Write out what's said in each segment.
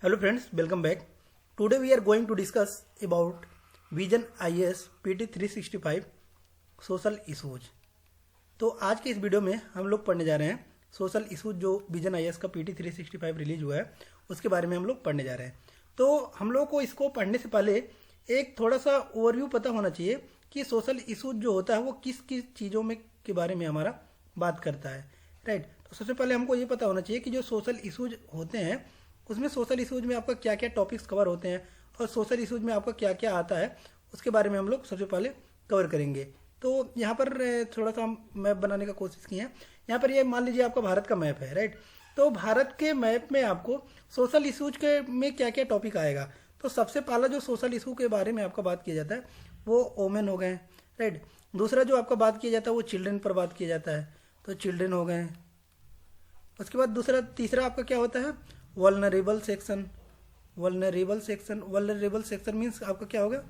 Hello friends, welcome back. Today we are going to discuss about Vision IAS PT 365 social issues. तो आज के इस video में हम लोग पढ़ने जा रहे हैं सोशल इशूज जो विजन आईएएस का PT 365 रिलीज हुआ है उसके बारे में हम लोग पढ़ने जा रहे हैं। तो हम लोग को इसको पढ़ने से पहले एक थोड़ा सा ओवरव्यू पता होना चाहिए कि सोशल इशूज जो होता है वो किस किस चीज़ों में के बारे में हमारा बात करता है, राइट। तो सबसे पहले हमको ये पता होना चाहिए कि जो सोशल इशूज होते हैं उसमें सोशल इशूज में आपका क्या क्या टॉपिक्स कवर होते हैं और सोशल इशूज में आपका क्या क्या आता है उसके बारे में हम लोग सबसे पहले कवर करेंगे। तो यहाँ पर थोड़ा सा हम मैप बनाने का कोशिश किए हैं। यहाँ पर ये मान लीजिए आपका भारत का मैप है, राइट। तो भारत के मैप में आपको सोशल इशूज के में क्या क्या टॉपिक आएगा। तो सबसे पहला जो सोशल इशू के बारे में आपका बात किया जाता है वो वोमेन हो गए, राइट। दूसरा जो आपका बात किया जाता है वो चिल्ड्रन पर बात किया जाता है, तो चिल्ड्रन हो गए। उसके बाद तीसरा आपका क्या होता है vulnerable section. Vulnerable section means आपका क्या होगा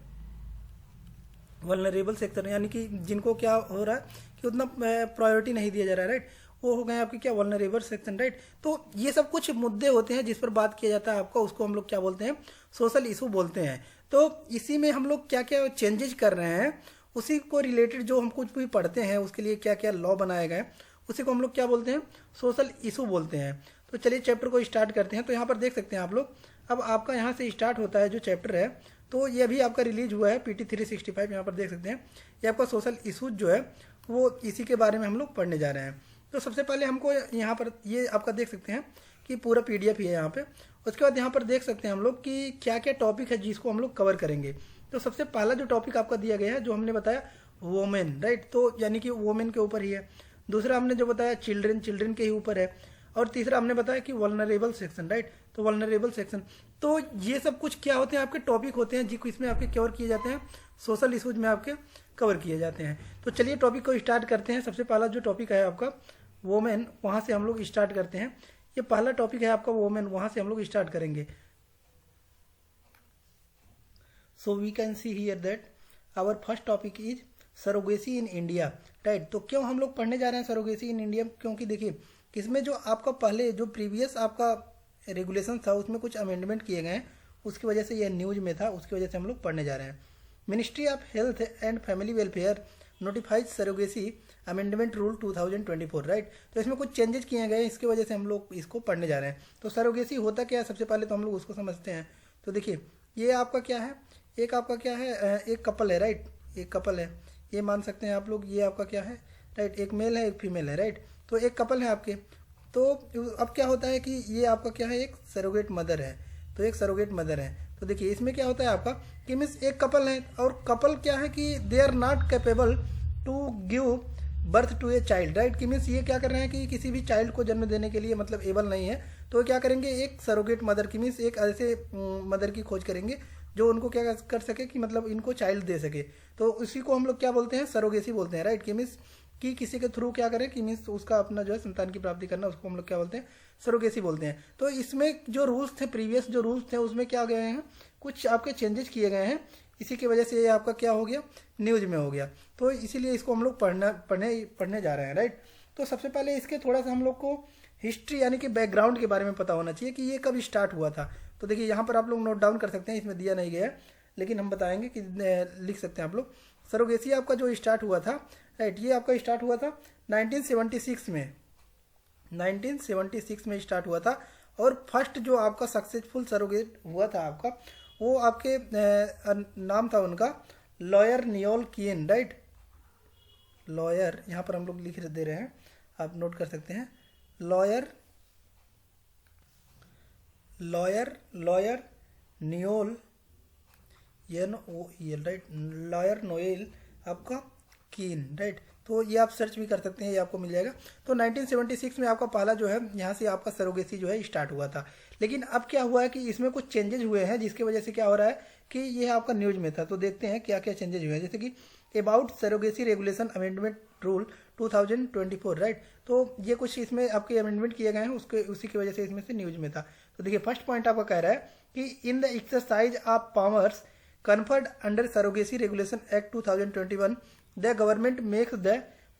वल्नरेबल सेक्शन, यानी कि जिनको क्या हो रहा है कि उतना प्रायोरिटी नहीं दिया जा रहा है, राइट। वो हो गए आपके क्या वल्नरेबल सेक्शन, राइट। तो ये सब कुछ मुद्दे होते हैं जिस पर बात किया जाता है आपका, उसको हम लोग क्या बोलते हैं सोशल इशू बोलते हैं। तो इसी में हम लोग क्या क्या चेंजेस कर रहे हैं उसी को रिलेटेड जो हम कुछ भी पढ़ते हैं उसके लिए क्या क्या लॉ बनाए गए उसी को हम लोग क्या बोलते हैं सोशल इशू बोलते हैं। तो चलिए चैप्टर को स्टार्ट करते हैं। तो यहाँ पर देख सकते हैं आप लोग, अब आपका यहाँ से स्टार्ट होता है जो चैप्टर है, तो ये भी आपका रिलीज हुआ है PT 365। यहाँ पर देख सकते हैं ये आपका सोशल इशूज जो है वो इसी के बारे में हम लोग पढ़ने जा रहे हैं। तो सबसे पहले हमको यहाँ पर ये आपका देख सकते हैं कि पूरा PDF ही है यहाँ पे। उसके बाद यहाँ पर देख सकते हैं हम लोग कि क्या क्या टॉपिक है जिसको हम लोग कवर करेंगे। तो सबसे पहला जो टॉपिक आपका दिया गया है जो हमने बताया वोमेन, राइट। तो यानी कि वोमेन के ऊपर ही है। दूसरा हमने जो बताया चिल्ड्रन के ही ऊपर है। और तीसरा हमने बताया कि वल्नरेबल सेक्शन, राइट। तो वल्नरेबल सेक्शन, तो ये सब कुछ क्या होते हैं आपके टॉपिक होते हैं जिसको इसमें आपके कवर किए जाते हैं सोशल इशूज में आपके कवर किए जाते हैं। तो चलिए टॉपिक को स्टार्ट करते हैं। सबसे पहला जो टॉपिक है आपका वोमेन, वहाँ से हम लोग स्टार्ट करते हैं। ये पहला टॉपिक है आपका वोमेन, वहाँ से हम लोग स्टार्ट करेंगे। So we can see here that our first topic is surrogacy in India, right. तो क्यों हम लोग पढ़ने जा रहे हैं सरोगेसी इन इंडिया, क्योंकि देखिए इसमें जो आपका पहले जो प्रीवियस आपका रेगुलेशन था उसमें कुछ अमेंडमेंट किए गए हैं, उसकी वजह से यह न्यूज में था, उसकी वजह से हम लोग पढ़ने जा रहे हैं। Ministry of health and family welfare notifies surrogacy amendment rule 2024, right. तो इसमें कुछ चेंजेस किए गए हैं, इसकी वजह से हम लोग इसको पढ़ने जा रहे हैं। तो सरोगेसी होता क्या है सबसे पहले तो हम लोग उसको समझते हैं। तो देखिए ये आपका क्या है, एक आपका क्या है एक कपल है, राइट। एक कपल है, ये मान सकते हैं आप लोग, ये आपका क्या है, राइट। एक मेल है एक फीमेल है, राइट। तो एक कपल है आपके। तो अब क्या होता है कि ये आपका क्या है एक सरोगेट मदर है। तो एक सरोगेट मदर है। तो देखिए इसमें क्या होता है आपका कि मीन्स एक कपल है और कपल क्या है कि they are not capable to give birth to a child, right. कि मीन्स ये क्या कर रहे हैं कि किसी भी चाइल्ड को जन्म देने के लिए मतलब एबल नहीं है। तो क्या करेंगे एक सरोगेट मदर की मीन्स एक ऐसे मदर की खोज करेंगे जो उनको क्या कर सके कि मतलब इनको चाइल्ड दे सके। तो उसी को हम लोग क्या बोलते हैं सरोगेसी बोलते हैं, राइट। कि मीन्स कि किसी के थ्रू क्या करें कि मीन्स उसका अपना जो है संतान की प्राप्ति करना, उसको हम लोग क्या बोलते हैं सरोगेसी बोलते हैं। तो इसमें जो रूल्स थे प्रीवियस जो रूल्स थे उसमें क्या गए हैं कुछ आपके चेंजेस किए गए हैं, इसी की वजह से ये आपका क्या हो गया न्यूज में हो गया। तो इसीलिए इसको हम लोग पढ़ने जा रहे हैं, राइट। तो सबसे पहले इसके थोड़ा सा हम लोग को हिस्ट्री यानी कि बैकग्राउंड के बारे में पता होना चाहिए कि ये कब स्टार्ट हुआ था। तो देखिए यहाँ पर आप लोग नोट डाउन कर सकते हैं, इसमें दिया नहीं गया है लेकिन हम बताएंगे कि लिख सकते हैं आप लोग। सरोगेसी आपका जो स्टार्ट हुआ था, राइट, ये आपका स्टार्ट हुआ था 1976 में। 1976 में स्टार्ट हुआ था। और फर्स्ट जो आपका सक्सेसफुल सरोगेट हुआ था आपका वो आपके नाम था उनका लॉयर नियोल कीन, राइट। लॉयर यहाँ पर हम लोग लिख दे रहे हैं, आप नोट कर सकते हैं lawyer Niyol right, lawyer Noel आपका कीन, राइट। तो ये आप सर्च भी कर सकते हैं, ये आपको मिल जाएगा। तो 1976 में आपका पहला जो है यहाँ से आपका सरोगेसी जो है स्टार्ट हुआ था। लेकिन अब क्या हुआ है कि इसमें कुछ चेंजेस हुए हैं जिसकी वजह से क्या हो रहा है कि ये आपका न्यूज में था। तो देखते हैं क्या क्या चेंजेस हुए हैं, जैसे कि about surrogacy regulation amendment rule 2024, right. तो ये कुछ इसमें आपके अमेंडमेंट किए गए हैं, उसके उसी की वजह से इसमें से न्यूज में था। तो देखिए फर्स्ट पॉइंट आपका कह रहा है कि in the exercise of powers conferred under Surrogacy Regulation Act 2021, the government makes the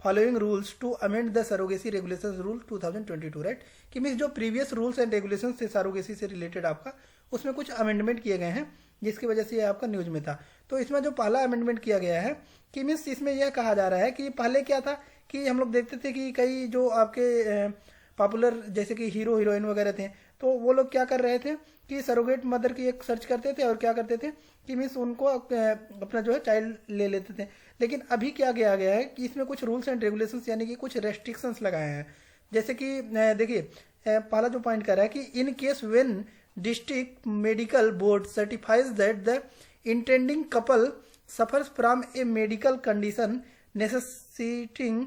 following rules to amend the surrogacy regulations rule 2022, right. कि मीन्स जो प्रीवियस रूल्स एंड रेगुलेशंस थे सरोगेसी से related आपका, उसमें कुछ अमेंडमेंट किए गए हैं, जिसकी वजह से ये आपका न्यूज में था। तो इसमें जो पहला अमेंडमेंट किया गया है कि मीन्स इसमें यह कहा जा रहा है कि पहले क्या था कि हम लोग देखते थे कि कई जो आपके पॉपुलर जैसे कि हीरो हीरोइन वगैरह थे, तो वो लोग क्या कर रहे थे कि सरोगेट मदर की एक सर्च करते थे और क्या करते थे कि मीन्स उनको अपना जो है चाइल्ड ले लेते थे। लेकिन अभी क्या किया गया है कि इसमें कुछ रूल्स एंड रेगुलेशंस यानी कि कुछ रेस्ट्रिक्शंस लगाए हैं। जैसे कि देखिए पहला जो पॉइंट कर रहा है कि in case when district medical board certifies that the intending couple suffers from A medical condition necessitating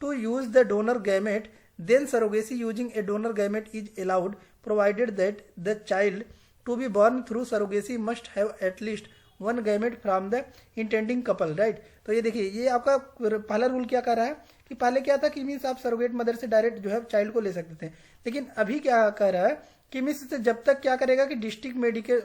to use the donor gamete, then surrogacy using a donor gamete is allowed, provided that the child to be born through surrogacy must have at least one gamete from the intending couple, right। तो ये देखिए ये आपका पहला rule क्या कर रहा है कि पहले क्या था कि मीन्स आप सरोगेट मदर से डायरेक्ट जो है चाइल्ड को ले सकते थे, लेकिन अभी क्या कर रहा है कि मीन्स जब तक क्या करेगा कि डिस्ट्रिक्ट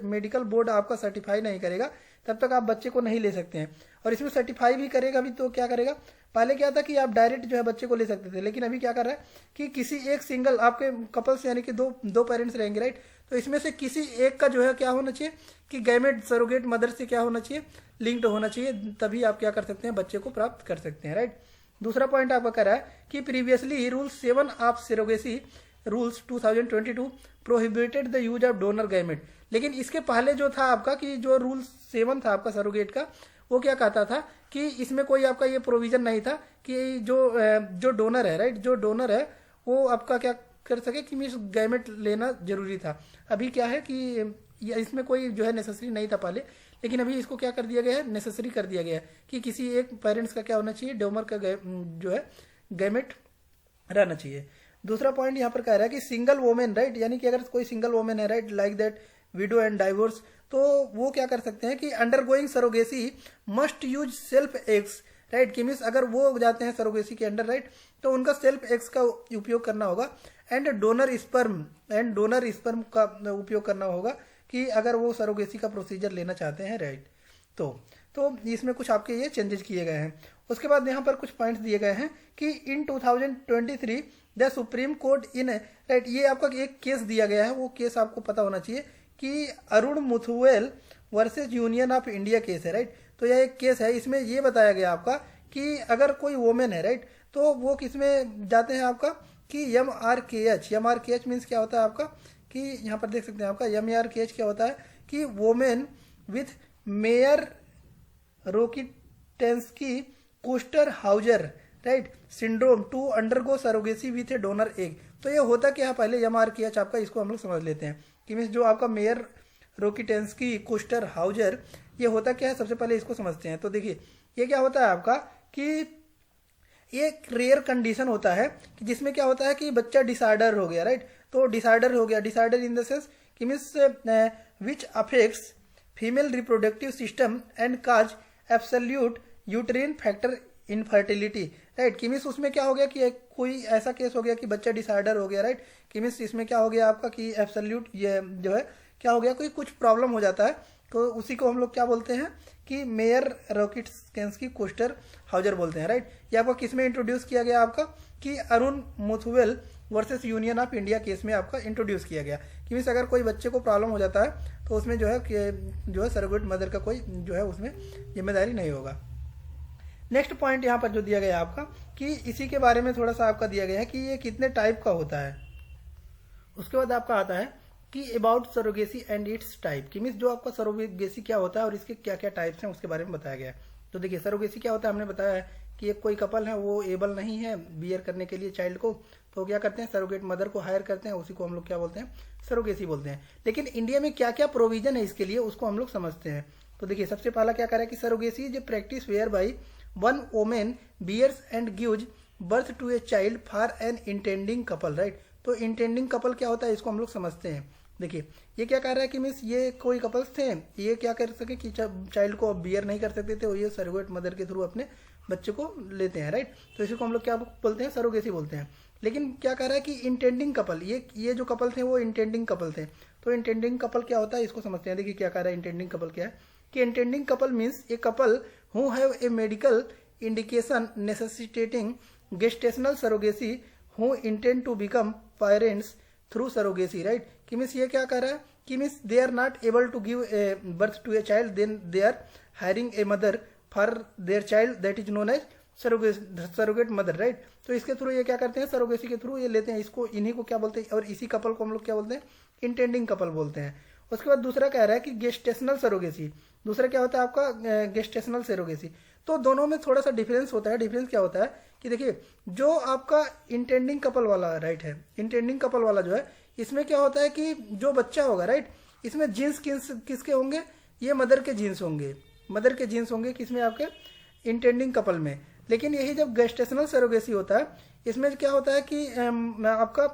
मेडिकल बोर्ड आपका सर्टिफाई नहीं करेगा तब तक आप बच्चे को नहीं ले सकते हैं। और इसमें सर्टिफाई भी करेगा भी तो क्या करेगा, पहले क्या था कि आप डायरेक्ट जो है बच्चे को ले सकते थे, लेकिन अभी क्या कर रहा है कि किसी एक सिंगल आपके कपल्स यानी कि दो पेरेंट्स रहेंगे, राइट। तो इसमें से किसी एक का जो है क्या होना चाहिए कि गैमेट सरोगेट मदर से क्या होना चाहिए, लिंक्ड होना चाहिए, तभी आप क्या कर सकते हैं बच्चे को प्राप्त कर सकते हैं, राइट। दूसरा पॉइंट आपका कह रहा है कि previously rule 7 of surrogacy rules 2022 prohibited the use of donor gamete. लेकिन इसके पहले जो था आपका कि जो रूल 7 था आपका सरोगेट का, वो क्या कहता था कि इसमें कोई आपका ये प्रोविजन नहीं था कि जो डोनर है, राइट, जो डोनर है वो आपका क्या कर सके कि मीन्स गैमेट लेना जरूरी था। अभी क्या है कि इसमें कोई जो है नेसेसरी नहीं था पहले, लेकिन अभी इसको क्या कर दिया गया है, नेसेसरी कर दिया गया है कि किसी एक पेरेंट्स का क्या होना चाहिए, डोनर का जो है गैमेट रहना चाहिए। दूसरा पॉइंट यहाँ पर कह रहा है कि सिंगल वोमेन, राइट, यानी कि अगर कोई सिंगल वोमेन है, right, like that window and divorce, तो वो क्या कर सकते हैं कि under going surrogacy must use self eggs, right. कि मीन्स अगर वो जाते हैं सरोगेसी के अंडर, राइट, तो उनका सेल्फ एग्स का उपयोग करना होगा एंड डोनर स्पर्म का उपयोग करना होगा कि अगर वो सरोगेसी का प्रोसीजर लेना चाहते हैं, राइट। तो इसमें कुछ आपके ये चेंजेस किए गए हैं। उसके बाद यहाँ पर कुछ पॉइंट्स दिए गए हैं कि इन 2023 the supreme court in, right, ये आपका एक केस दिया गया है, वो केस आपको पता होना चाहिए कि Arun Muthuvel versus union of India case है, राइट। तो यह एक केस है, इसमें ये बताया गया आपका कि अगर कोई वोमेन है, राइट, तो वो किसमें जाते हैं आपका कि MRKH मीन्स क्या होता है आपका कि यहाँ पर देख सकते हैं आपका MRKH क्या होता है कि women with Mayer Rokitansky Kuster Hauser, right, syndrome to undergo surrogacy with a donor egg. तो ये होता क्या है, पहले MRKH आपका इसको हम लोग समझ लेते हैं कि मीन्स जो आपका मेयर रोकिटेंस्की कुस्टर हाउजर, ये होता क्या है, सबसे पहले इसको समझते हैं। तो देखिए ये क्या होता है आपका कि एक रेयर कंडीशन होता है कि जिसमें क्या होता है कि बच्चा डिसऑर्डर हो गया, राइट। तो डिसऑर्डर हो गया, डिसऑर्डर इन द सेंस कि means which affects female reproductive system and cause absolute uterine factor infertility, right. कि मीन्स उसमें क्या हो गया कि कोई ऐसा केस हो गया कि बच्चा डिसऑर्डर हो गया, राइट। कि मीन्स इसमें क्या हो गया आपका कि एब्सोल्यूट ये जो है क्या हो गया, कोई कुछ प्रॉब्लम हो जाता है, तो उसी को हम लोग क्या बोलते हैं कि मेयर रोकिटेंस्की कुस्टर हाउजर बोलते हैं, राइट। ये आपका किस में इंट्रोड्यूस किया गया आपका कि Arun Muthuvel versus union of India case में आपका इंट्रोड्यूस किया गया कि मीन्स अगर कोई बच्चे को प्रॉब्लम हो जाता है तो उसमें जो है सरोगेट मदर का कोई जो है उसमें जिम्मेदारी नहीं होगा। नेक्स्ट पॉइंट यहाँ पर जो दिया गया आपका कि इसी के बारे में थोड़ा सा आपका दिया गया है कि ये कितने टाइप का होता है। उसके बाद आपका आता है कि about surrogacy and it's type, कि मीन्स जो आपका सरोगेसी क्या होता है और इसके क्या क्या टाइप्स हैं उसके बारे में बताया गया है। तो देखिए सरोगेसी क्या होता है, हमने बताया है कि एक कोई कपल है वो एबल नहीं है बियर करने के लिए चाइल्ड को, तो क्या करते हैं सरोगेट मदर को हायर करते हैं, उसी को हम लोग क्या बोलते हैं सरोगेसी बोलते हैं। लेकिन इंडिया में क्या क्या प्रोविजन है इसके लिए उसको हम लोग समझते हैं। तो देखिए सबसे पहला क्या करें कि surrogacy is a practice where by one women bears and gives birth to a child for an intending couple, right. तो इंटेंडिंग कपल क्या होता है इसको हम लोग समझते हैं। देखिए ये क्या कह रहा है कि मीन्स ये कोई कपल्स थे, ये क्या कर सके कि चाइल्ड को बियर नहीं कर सकते थे और ये सरोगेट मदर के थ्रू अपने बच्चे को लेते हैं, राइट। तो इसी को हम लोग क्या बोलते हैं सरोगेसी बोलते हैं। लेकिन क्या कह रहा है कि इंटेंडिंग कपल, ये जो कपल थे वो इंटेंडिंग कपल थे। तो इंटेंडिंग कपल क्या होता है इसको समझते हैं। देखिए क्या कह रहा है इंटेंडिंग कपल क्या है कि intending couple means a couple who have a medical indication necessitating gestational surrogacy who intend to become parents through surrogacy, right. कि मीन्स ये क्या कह रहा है कि means they are not able to give birth to a child, then they are hiring a mother for their child, that is known as surrogate mother, right. तो इसके through ये क्या करते हैं, सरोगेसी के थ्रू ये लेते हैं, इसको इन्हीं को क्या बोलते हैं, और इसी कपल को हम लोग क्या बोलते हैं, इंटेंडिंग कपल बोलते हैं। उसके बाद दूसरा कह रहा है कि गेस्टेशनल सरोगेसी, दूसरा क्या होता है आपका गेस्टेशनल सरोगेसी। तो दोनों में थोड़ा सा डिफरेंस होता है। डिफरेंस क्या होता है कि देखिए, जो आपका इंटेंडिंग कपल वाला राइट है, इंटेंडिंग कपल वाला जो है, इसमें क्या होता है कि जो बच्चा होगा राइट, इसमें जीन्स किसके होंगे, ये मदर के जीन्स होंगे, मदर के जीन्स होंगे किसमें, आपके इंटेंडिंग कपल में। लेकिन यही जब गेस्टेशनल सरोगेसी होता है, इसमें क्या होता है कि आपका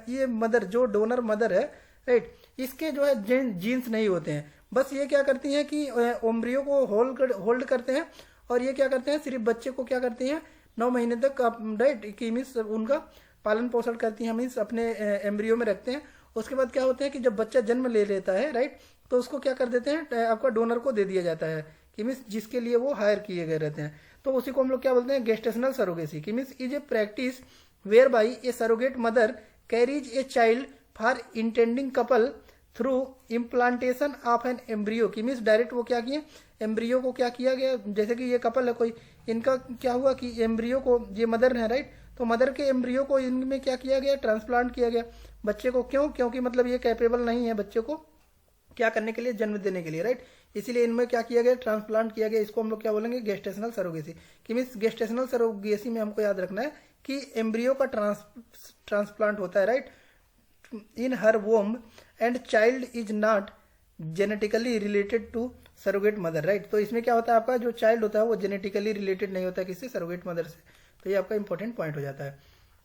ये मदर, जो डोनर मदर है राइट, इसके जो है जीन्स नहीं होते हैं। बस ये क्या करती हैं कि ओम्ब्रियो को होल्ड करते हैं, और ये क्या करते हैं, सिर्फ बच्चे को क्या करती हैं 9 महीने तक राइट, कि मीन्स उनका पालन पोषण करती हैं, मीन्स अपने एम्ब्रियो में रखते हैं। उसके बाद क्या होता है कि जब बच्चा जन्म ले लेता है राइट, तो उसको क्या कर देते हैं, आपका डोनर को दे दिया जाता है, कि मीन्स जिसके लिए वो हायर किए गए रहते हैं। तो उसी को हम लोग क्या बोलते हैं, गेस्टेशनल सरोगेसी। कि means is a practice where by a surrogate mother carries a child for intending couple through implantation of an embryo. की मीन्स डायरेक्ट वो क्या किए, एम्ब्रियो को क्या किया गया, जैसे कि ये कपल है कोई, इनका क्या हुआ कि एम्ब्रियो को, ये मदर है राइट, तो मदर के एम्ब्रियो को इनमें क्या किया गया, ट्रांसप्लांट किया गया बच्चे को। क्यों, क्योंकि मतलब ये कैपेबल नहीं है बच्चे को क्या करने के लिए, जन्म देने के लिए राइट, इसीलिए इनमें क्या किया गया, ट्रांसप्लांट किया गया। इसको हम लोग क्या बोलेंगे, गेस्टेशनल सरोगेसी। कि मीन्स गेस्टेशनल सरोगेसी में हमको याद रखना है कि एम्ब्रियो का ट्रांसप्लांट होता है right in her womb, and child is not genetically related to surrogate mother, right. तो इसमें क्या होता है, आपका जो चाइल्ड होता है वो जेनेटिकली रिलेटेड नहीं होता किससे, सरोगेट मदर से। तो ये आपका इंपॉर्टेंट पॉइंट हो जाता है।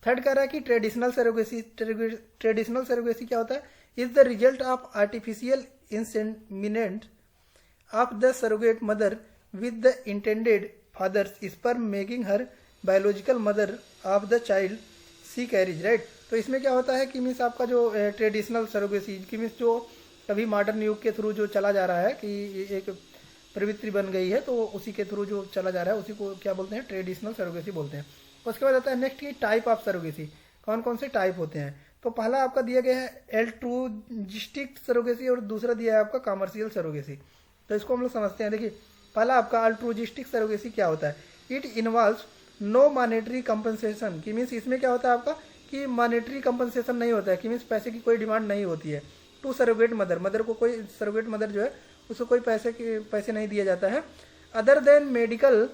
थर्ड कह रहा है कि ट्रेडिशनल सरोगेसी। ट्रेडिशनल सरोगेसी क्या होता है, is the result of artificial inseminant of the surrogate mother with the intended father's sperm making her biological mother of the child she carries, right. तो इसमें क्या होता है कि मीन्स आपका जो ट्रेडिशनल सरोगेसी की मीन्स जो अभी मॉडर्न युग के थ्रू जो चला जा रहा है कि एक प्रवृत्ति बन गई है, तो उसी के थ्रू जो चला जा रहा है उसी को क्या बोलते हैं, ट्रेडिशनल सरोगेसी बोलते हैं। उसके बाद आता है नेक्स्ट की टाइप ऑफ सरोगेसी, कौन कौन से टाइप होते हैं। तो पहला आपका दिया गया है एल्ट्रूजिस्टिक सरोगेसी, और दूसरा दिया है आपका कमर्शियल सरोगेसी। तो इसको हम लोग समझते हैं। देखिए, पहला आपका अल्ट्रूजिस्टिक सरोगेसी क्या होता है, it involves no monetary compensation. की मीन्स इसमें क्या होता है आपका कि मॉनेटरी कंपनसेशन नहीं होता है, कि मीन्स पैसे की कोई डिमांड नहीं होती है टू सरोगेट मदर, मदर को कोई सरोगेट मदर जो है उसको कोई पैसे नहीं दिया जाता है, other than medical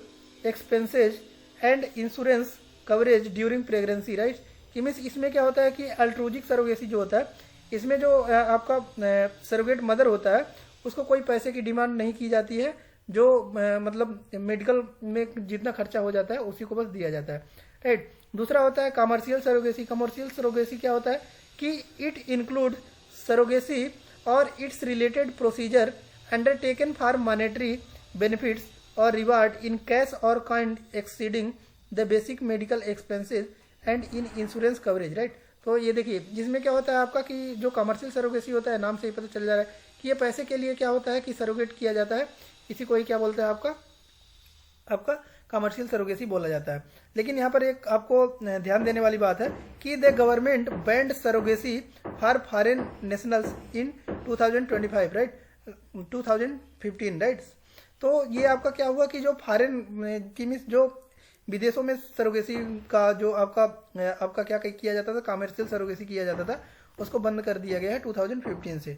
expenses and insurance coverage during pregnancy, right. कि मीन्स इसमें क्या होता है कि अल्ट्रूजिक सरोगेसी जो होता है, इसमें जो आपका सरोगेट मदर होता है उसको कोई पैसे की डिमांड नहीं की जाती है, जो मतलब मेडिकल में जितना खर्चा हो जाता है उसी को बस दिया जाता है, राइट। दूसरा होता है कमर्शियल सरोगेसी। कमर्शियल सरोगेसी क्या होता है कि इट इंक्लूड सरोगेसी और it's related procedure undertaken for monetary benefits और रिवार्ड इन कैश और kind exceeding the basic medical expenses and in insurance coverage, right. तो ये देखिए, जिसमें क्या होता है आपका कि जो कमर्शियल सरोगेसी होता है, नाम से ही पता चल जा रहा है कि ये पैसे के लिए क्या होता है कि सरोगेट किया जाता है, इसी को ही क्या बोलते हैं आपका कमर्शियल सरोगेसी बोला जाता है। लेकिन यहाँ पर एक आपको ध्यान देने वाली बात है कि the government band surrogacy for foreign nationals in 2025, right, 2015, right. तो ये आपका क्या हुआ कि जो फॉरेन की मीन्स जो विदेशों में सरोगेसी का जो आपका क्या किया जाता था, कमर्शियल सरोगेसी किया जाता था, उसको बंद कर दिया गया है 2015 से।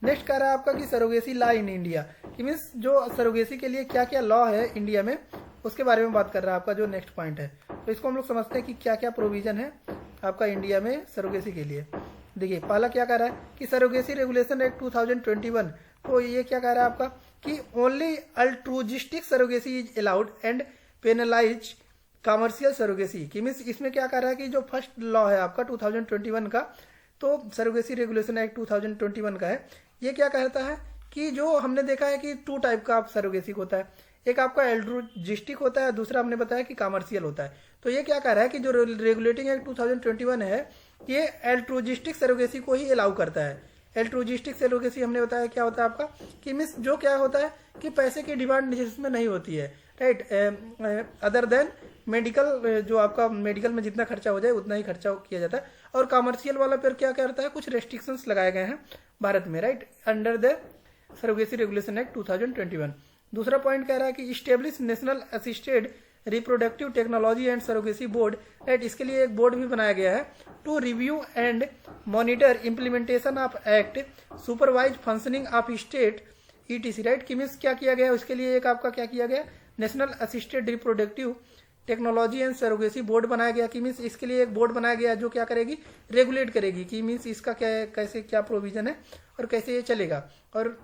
नेक्स्ट कह रहा है आपका कि सरोगेसी लॉ इन इंडिया, कि मीन्स जो सरोगेसी के लिए क्या क्या लॉ है इंडिया में, उसके बारे में बात कर रहा है आपका जो नेक्स्ट पॉइंट है। तो इसको हम लोग समझते हैं कि क्या क्या प्रोविजन है आपका इंडिया में सरोगेसी के लिए। देखिए, पहला क्या कह रहा है कि सरोगेसी रेगुलेशन एक्ट 2021। तो ये क्या कह रहा है आपका कि only altruistic surrogacy is allowed and penalize commercial surrogacy. की मीन्स इसमें क्या कह रहा है कि जो फर्स्ट लॉ है आपका 2021 का, तो सरोगेसी रेगुलेशन एक्ट 2021 का है, ये क्या कहता है कि जो हमने देखा है कि 2 टाइप का सरोगेसी होता है, एक आपका एल्ट्रूजिस्टिक होता है, दूसरा हमने बताया कि कमर्शियल होता है। तो ये क्या कह रहा है कि जो रेगुलेटिंग एक्ट 2021 है, ये एल्ट्रूजिस्टिक सरोगेसी को ही अलाउ करता है। एल्ट्रूजिस्टिक सरोगेसी हमने बताया क्या होता है आपका कि मीन्स जो क्या होता है कि पैसे की डिमांड जिसमें नहीं होती है, राइट, अदर देन मेडिकल जो आपका मेडिकल में जितना खर्चा हो जाए उतना ही खर्चा किया जाता है। और कॉमर्शियल वाला पर क्या करता है, कुछ रेस्ट्रिक्शंस लगाए गए हैं भारत में, right, under the surrogacy regulation act 2021। दूसरा पॉइंट कह रहा है कि establish national assisted reproductive technology and surrogacy board, right, इसके लिए एक बोर्ड भी बनाया गया है to review and monitor implementation of act, supervise functioning of state etc, right, कि मीन्स क्या किया गया उसके लिए एक आपका क्या किया गया, national assisted reproductive technology and surrogacy board बनाया गया, कि मीन्स इसके लिए एक बोर्ड बनाया गया जो क्या करेगी, रेगुलेट करेगी, कि मीन्स इसका क्या कैसे क्या प्रोविजन है और कैसे ये चलेगा, और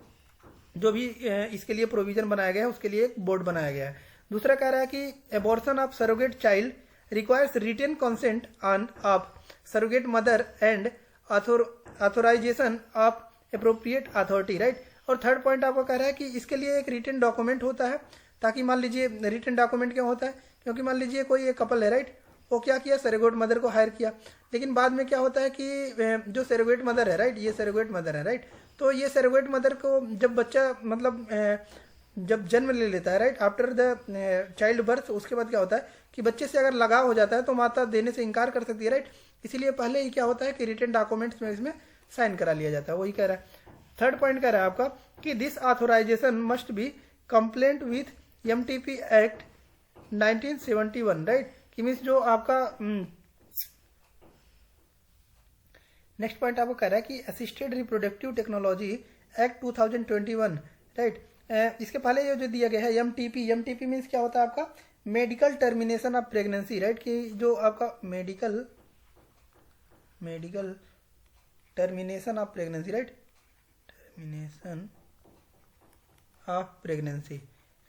जो भी इसके लिए प्रोविजन बनाया गया है उसके लिए एक बोर्ड बनाया गया है। दूसरा कह रहा है कि abortion of surrogate child requires written consent on of surrogate mother and authorization of appropriate authority, right. और थर्ड पॉइंट आपको कह रहा है कि इसके लिए एक रिटन डॉक्यूमेंट होता है, ताकि मान लीजिए रिटन डॉक्यूमेंट क्या होता है, क्योंकि मान लीजिए कोई एक कपल है, राइट, वो क्या किया, सरोगेट मदर को हायर किया, लेकिन बाद में क्या होता है कि जो सरोगेट मदर है, राइट, ये सरोगेट मदर है, राइट, तो ये सरोगेट मदर को जब बच्चा मतलब जब जन्म ले लेता है, right, after the child birth, उसके बाद क्या होता है कि बच्चे से अगर लगाव हो जाता है तो माता देने से इनकार कर सकती है, राइट, इसीलिए पहले ही क्या होता है कि रिटन डॉक्यूमेंट्स में इसमें साइन करा लिया जाता है, वही कह रहा है। थर्ड पॉइंट कह रहा है आपका कि this authorization must be compliant with MTP act 1971, right, कि मीन्स जो आपका नेक्स्ट पॉइंट आपको कह रहा है कि assisted reproductive technology act 2021, right, इसके पहले ये जो दिया गया है एमटीपी, एमटीपी मीन्स क्या होता है आपका, medical termination of pregnancy, right, कि जो आपका medical termination of pregnancy, right, termination of pregnancy,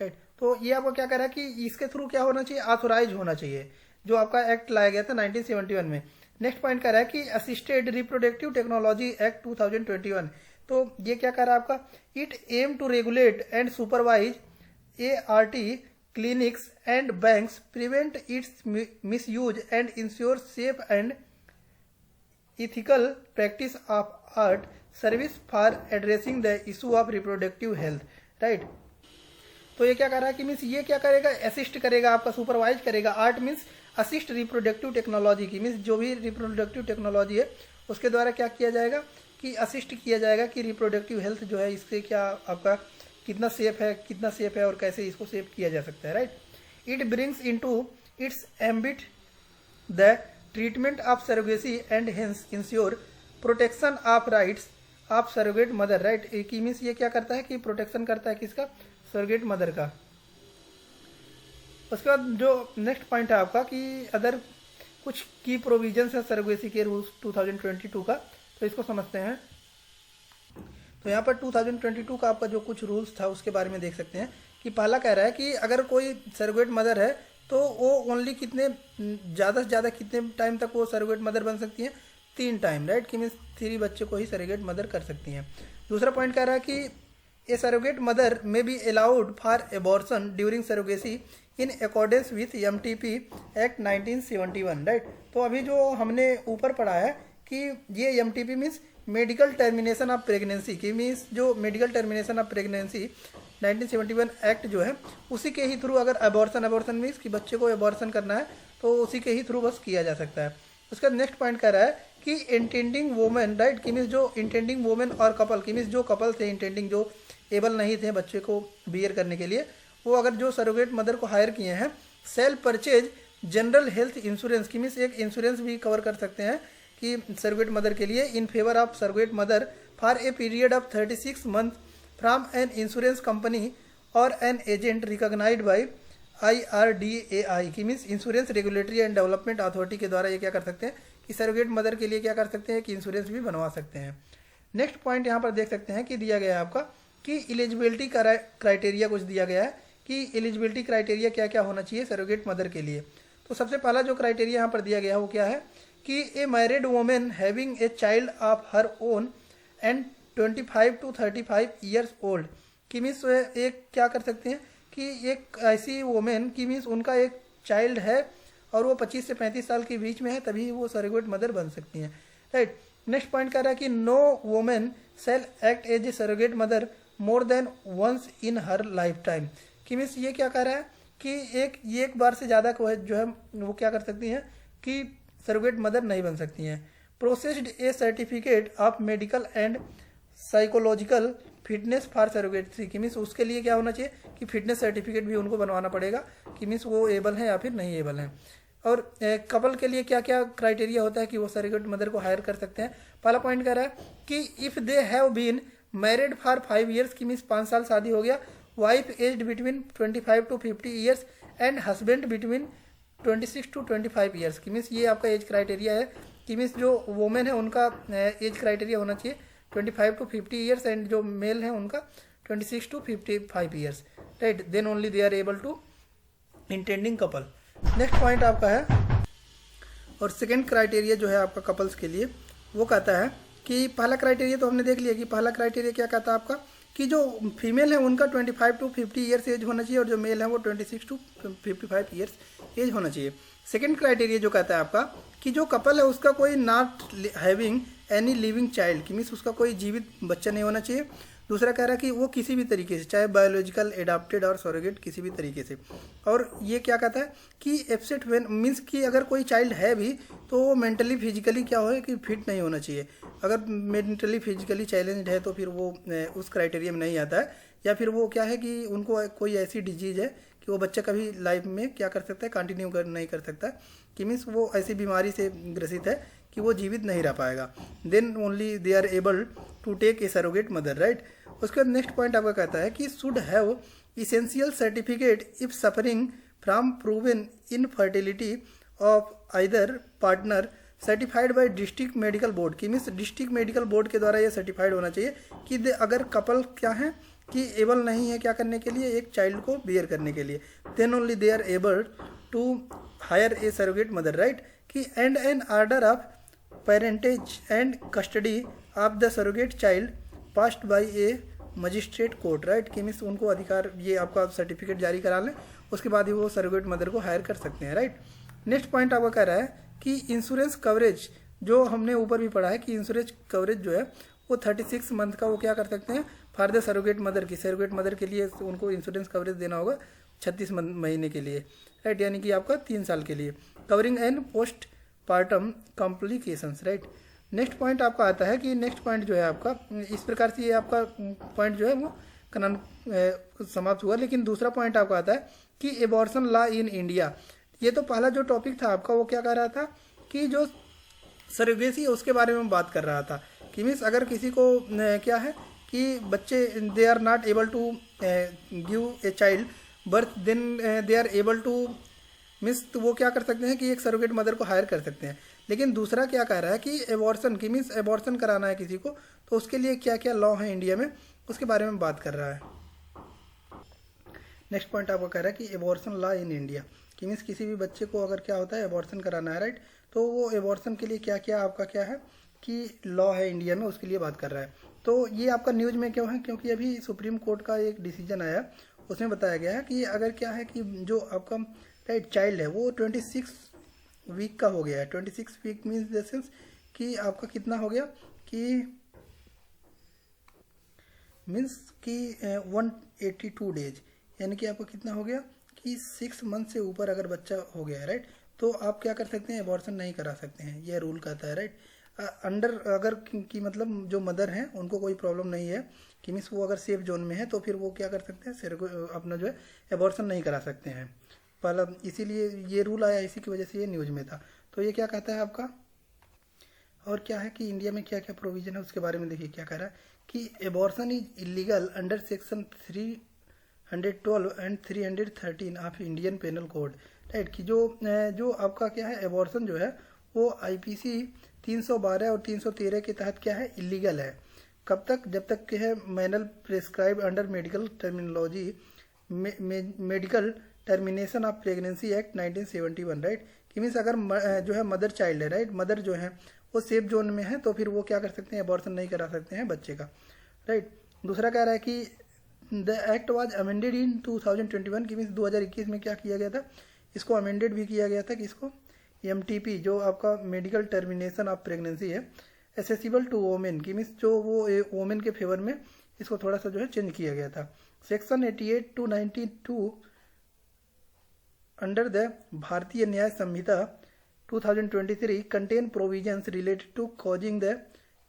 right, तो ये आपको क्या कह रहा है कि इसके थ्रू क्या होना चाहिए, ऑथोराइज होना चाहिए, जो आपका एक्ट लाया गया था 1971 में। नेक्स्ट पॉइंट कह रहा है कि असिस्टेड रिप्रोडक्टिव टेक्नोलॉजी एक्ट 2021, तो ये क्या कह रहा है आपका, it aim to regulate and supervise ART clinics and banks, prevent its misuse and ensure safe and ethical practice of art service for addressing the issue of reproductive health, right. तो ये क्या कर रहा है कि मीन्स ये क्या करेगा, असिस्ट करेगा, आपका सुपरवाइज करेगा। Art means assist reproductive technology की, मीन्स जो भी रिप्रोडक्टिव टेक्नोलॉजी है उसके द्वारा क्या किया जाएगा कि असिस्ट किया जाएगा कि रिप्रोडक्टिव हेल्थ जो है इससे क्या आपका कितना सेफ है और कैसे इसको सेफ किया जा सकता है, right. It brings into its ambit the treatment of surrogacy and hence ensure protection of rights of surrogate mother, right, कि मीन्स ये क्या करता है कि प्रोटेक्शन करता है किसका, सरोगेट मदर का। उसके बाद जो नेक्स्ट पॉइंट है आपका कि अदर कुछ की प्रोविजंस है सरोगेसी के रूल्स 2022 का, तो इसको समझते हैं। तो यहाँ पर 2022 का आपका जो कुछ रूल्स था उसके बारे में देख सकते हैं कि पहला कह रहा है कि अगर कोई सरोगेट मदर है तो वो ओनली कितने ज़्यादा से ज़्यादा कितने टाइम तक वो सरोगेट मदर बन सकती हैं, 3 टाइम, राइट, कि मीन्स 3 बच्चे को ही सरोगेट मदर कर सकती हैं। दूसरा पॉइंट कह रहा है कि a surrogate mother may be allowed for abortion during surrogacy in accordance with MTP act 1971, right. तो अभी जो हमने ऊपर पढ़ा है कि ये MTP means medical termination of pregnancy की, मीन्स जो medical termination of pregnancy 1971 act जो है उसी के ही थ्रू अगर एबॉर्शन मीन्स कि बच्चे को एबॉर्शन करना है तो उसी के ही थ्रू बस किया जा सकता है। उसका नेक्स्ट पॉइंट कह रहा है कि इंटेंडिंग वोमेन, राइट, कि मीन्स जो इंटेंडिंग वोमेन और कपल की, मीन्स जो कपल थे इंटेंडिंग जो एबल नहीं थे बच्चे को बियर करने के लिए, वो अगर जो सरोगेट मदर को हायर किए हैं self purchase general health insurance की, मीन्स एक इंश्योरेंस भी कवर कर सकते हैं कि सरोगेट मदर के लिए in favour of surrogate mother for a period of 36 month from an insurance company और an agent recognised by IRDAI की, means insurance regulatory and development authority के द्वारा ये क्या कर सकते हैं कि सरोगेट मदर के लिए क्या कर सकते हैं कि इंश्योरेंस भी बनवा सकते हैं। नेक्स्ट पॉइंट यहाँ पर देख सकते हैं कि दिया गया है आपका कि एलिजिबिलिटी क्राइटेरिया कुछ दिया गया है कि एलिजिबिलिटी क्राइटेरिया क्या क्या होना चाहिए सरोगेट मदर के लिए। तो सबसे पहला जो क्राइटेरिया यहाँ पर दिया गया है वो क्या है कि a married women having a child of her own and 25 to 35 years old, कि मीन्स एक क्या कर सकते हैं कि एक ऐसी वोमेन की मीन्स उनका एक चाइल्ड है और वो 25 से 35 साल के बीच में है, तभी वो सरोगेट मदर बन सकती हैं, राइट। नेक्स्ट पॉइंट कह रहा है कि no women shall act as a surrogate mother more than once in her life time, कि मीन्स ये क्या कह रहा है कि ये एक बार से ज़्यादा को जो है वो क्या कर सकती हैं कि सरोगेट मदर नहीं बन सकती हैं। Processed A certificate of medical and psychological fitness for surrogacy कि मीन्स उसके लिए क्या होना चाहिए कि फिटनेस सर्टिफिकेट भी उनको बनवाना पड़ेगा कि मीन्स वो एबल हैं या फिर नहीं एबल हैं। और कपल के लिए क्या क्या क्राइटेरिया होता है कि वो सरोगेट मदर को हायर कर सकते हैं। पहला पॉइंट कह रहा है कि if they have been married for 5 years की मीन्स 5 साल शादी हो गया, wife aged between 25 to 50 years and husband between 26 to 25 years की मीन्स ये आपका एज क्राइटेरिया है कि मीन्स जो वोमेन है उनका एज क्राइटेरिया होना चाहिए 25 to 50 ईयर्स एंड जो मेल है उनका 26 to 55 years, right. Then only they are able to intending couple. Next point आपका है और सेकेंड क्राइटेरिया जो है आपका कपल्स के लिए वो कहता है कि पहला क्राइटेरिया तो हमने देख लिया कि पहला क्राइटेरिया क्या कहता है आपका कि जो फीमेल है उनका 25 to 50 ईयर्स एज होना चाहिए और जो मेल है वो 26 to 55 ईयर्स एज होना चाहिए। सेकेंड क्राइटेरिया जो कहता है आपका कि जो कपल है उसका कोई not having any living child की मीन्स उसका कोई जीवित बच्चा नहीं होना चाहिए। दूसरा कह रहा है कि वो किसी भी तरीके से चाहे बायोलॉजिकल एडाप्टेड और सरोगेट किसी भी तरीके से। और ये क्या कहता है कि एब्सेंट व्हेन मीन्स कि अगर कोई चाइल्ड है भी तो वो मेंटली फिजिकली क्या हो कि फिट नहीं होना चाहिए। अगर मेंटली फिजिकली चैलेंज्ड है तो फिर वो उस क्राइटेरिया में नहीं आता है, या फिर वो क्या है कि उनको कोई ऐसी डिजीज है कि वो बच्चा कभी लाइफ में क्या कर सकता है कंटिन्यू नहीं कर सकता कि मीन्स वो ऐसी बीमारी से ग्रसित है कि वो जीवित नहीं रह पाएगा। Then only they are able to take a surrogate mother, right. उसके बाद नेक्स्ट पॉइंट आपका कहता है कि should have essential certificate if suffering from proven infertility of either partner certified by district medical board की मीन्स डिस्ट्रिक्ट मेडिकल बोर्ड के द्वारा ये सर्टिफाइड होना चाहिए कि अगर कपल क्या है कि एबल नहीं है क्या करने के लिए एक चाइल्ड को बियर करने के लिए, then only they are able to hire a surrogate mother, right. कि and an order of parentage and custody of the surrogate child passed by a magistrate court, right. कि मीन्स उनको अधिकार ये आपका सर्टिफिकेट जारी करा लें उसके बाद ही वो सरोगेट मदर को हायर कर सकते हैं, राइट। नेक्स्ट पॉइंट आपका कह रहा है कि इंश्योरेंस कवरेज जो हमने ऊपर भी पढ़ा है कि इंश्योरेंस कवरेज जो है वो 36 मंथ का वो क्या कर सकते हैं फॉर द सरोगेट मदर की सरोगेट मदर के लिए उनको इंश्योरेंस कवरेज देना होगा 36 महीने के लिए, राइट। यानी कि आपका 3 साल के लिए covering and post partum complications, right. Next point आपका आता है कि नेक्स्ट पॉइंट जो है आपका इस प्रकार से ये आपका पॉइंट जो है वो समाप्त हुआ। लेकिन दूसरा पॉइंट आपका आता है कि एबॉर्शन लॉ इन इंडिया। ये तो पहला जो टॉपिक था आपका वो क्या कर रहा था कि जो सरोगेसी है उसके बारे में बात कर रहा था कि मीन्स अगर किसी को क्या है कि बच्चे they are not able to give a child birth then they are able to means तो वो क्या कर सकते हैं कि एक सरोगेट मदर को हायर कर सकते हैं। लेकिन दूसरा क्या कह रहा है कि एबॉर्शन की मीन्स एबॉर्शन कराना है किसी को तो उसके लिए क्या क्या लॉ है इंडिया में उसके बारे में बात कर रहा है। नेक्स्ट पॉइंट आपको कह रहा है कि एबॉर्शन लॉ इन इंडिया कि मीन्स किसी भी बच्चे को अगर क्या होता है एबॉर्शन कराना है, राइट। तो वो एबॉर्शन के लिए क्या क्या आपका क्या है कि लॉ है इंडिया में उसके लिए बात कर रहा है। तो ये आपका न्यूज़ में क्यों है क्योंकि अभी सुप्रीम कोर्ट का एक डिसीजन आया उसमें बताया गया है कि अगर क्या है कि जो आपका राइट चाइल्ड है वो 26 वीक का हो गया है। 26 वीक मीन्स द सेंस कि आपका कितना हो गया कि मीन्स कि 182 डेज यानी कि आपका कितना हो गया कि 6 मंथ से ऊपर अगर बच्चा हो गया है, राइट। तो आप क्या कर सकते हैं एबॉर्शन नहीं करा सकते हैं, यह रूल कहता है, राइट। अंडर अगर कि मतलब जो मदर हैं उनको कोई प्रॉब्लम नहीं है कि मीन्स वो अगर सेफ जोन में है तो फिर वो क्या कर सकते हैं सिर को अपना जो है एबॉर्शन नहीं करा सकते हैं पहला, इसीलिए ये रूल आया, इसी की वजह से ये न्यूज़ में था। तो ये क्या कहता है आपका और क्या है कि इंडिया में क्या क्या प्रोविजन है उसके बारे में देखिए क्या कह रहा है कि abortion is illegal under section 312 and 313 of Indian penal code, right. कि जो आपका क्या है एबॉर्शन जो है वो आईपीसी 312 और 313 के तहत क्या है इलीगल है। कब तक? जब तक के है manual prescribe under medical terminology medical termination of pregnancy act 1971, right. कि मीन्स अगर जो है मदर चाइल्ड है, राइट, मदर जो है वो सेफ जोन में है तो फिर वो क्या कर सकते हैं एबॉर्शन नहीं करा सकते हैं बच्चे का, राइट। दूसरा कह रहा है कि the act was amended in 2021 की मीन्स 2021 में क्या किया गया था इसको अमेंडेड भी किया गया था कि इसको MTP जो आपका मेडिकल टर्मिनेशन ऑफ प्रेगनेंसी है एसेसिबल टू वोमेन की मीन्स जो वो वोमेन के फेवर में इसको थोड़ा सा जो है चेंज किया गया था। Section 88 to 92 under the Bharatiya Nyaya Sanhita 2023 contain provisions related to causing the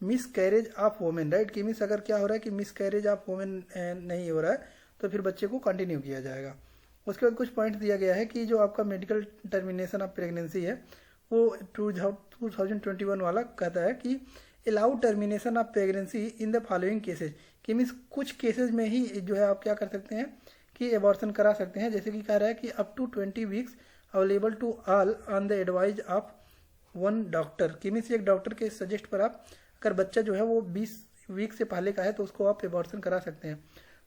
miscarriage of women, right. कि मिस अगर क्या हो रहा है कि मिस कैरेज ऑफ वोमेन नहीं हो रहा है तो फिर बच्चे को कंटिन्यू किया जाएगा। उसके बाद कुछ पॉइंट दिया गया है कि जो आपका मेडिकल टर्मिनेशन ऑफ प्रेगनेंसी है वो 2021 वाला कहता है कि allow termination of pregnancy in the following cases. कि मीन्स कुछ केसेज में ही जो है आप क्या कर सकते हैं कि एबॉर्शन करा सकते हैं। जैसे कि कह रहा है कि up to 20 weeks available to all on the advice of one doctor. कि मीन्स एक डॉक्टर के सजेस्ट पर आप अगर बच्चा जो है वो 20 वीक से पहले का है तो उसको आप एबॉर्शन करा सकते हैं।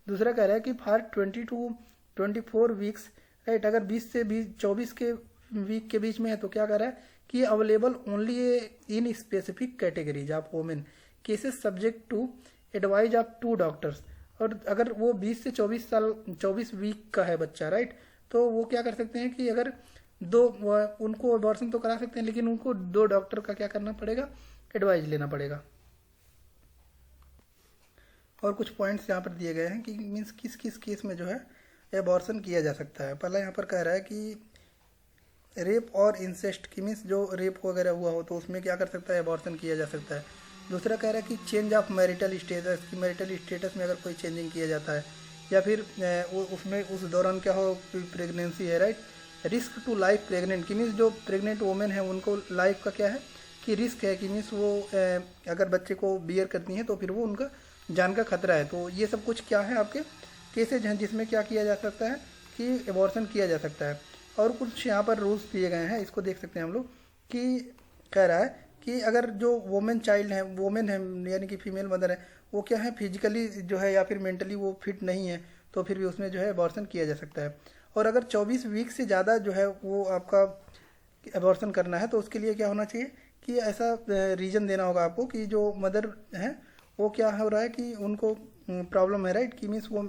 दूसरा कह रहा है कि फॉर 20 टू 24 वीक्स, राइट, अगर 20 से 24 के वीक के बीच में है तो क्या कर रहा है कि available only in specific categories of women cases subject to advice of 2 doctors. और अगर वो 20 से 24 वीक का है बच्चा, राइट, तो वो क्या कर सकते हैं कि अगर उनको अबॉर्शन तो करा सकते हैं लेकिन उनको 2 डॉक्टर का क्या करना पड़ेगा, एडवाइज लेना पड़ेगा। और कुछ पॉइंट्स यहाँ पर दिए गए हैं कि मीन्स किस किस केस में जो है एबॉर्शन किया जा सकता है। पहला यहाँ पर कह रहा है कि रेप और इंसेस्ट, की मीन्स जो रेप वगैरह हुआ हो तो उसमें क्या कर सकता है, एबॉर्शन किया जा सकता है। दूसरा कह रहा है कि चेंज ऑफ मैरिटल स्टेटस, कि मैरिटल स्टेटस में अगर कोई चेंजिंग किया जाता है या फिर उसमें उस दौरान क्या हो प्रेगनेंसी है, right. Risk to life pregnant, की मीन्स जो प्रेग्नेंट वोमेन है उनको लाइफ का क्या है कि रिस्क है, कि मीन्स वो अगर बच्चे को बियर करती हैं तो फिर वो उनका जान का खतरा है। तो ये सब कुछ क्या है आपके केसेज हैं जिसमें क्या किया जा सकता है कि एबॉर्शन किया जा सकता है। और कुछ यहाँ पर रूल्स दिए गए हैं, इसको देख सकते हैं हम लोग। कि कह रहा है कि अगर जो वोमेन चाइल्ड है, वोमेन है यानी कि फीमेल मदर है, वो क्या है फिजिकली जो है या फिर मेंटली वो फिट नहीं है तो फिर भी उसमें जो है एबॉर्शन किया जा सकता है। और अगर 24 वीक से ज़्यादा जो है वो आपका एबॉर्शन करना है तो उसके लिए क्या होना चाहिए कि ऐसा रीज़न देना होगा आपको कि जो मदर है वो क्या हो रहा है कि उनको प्रॉब्लम है, राइट। कि मीन्स वो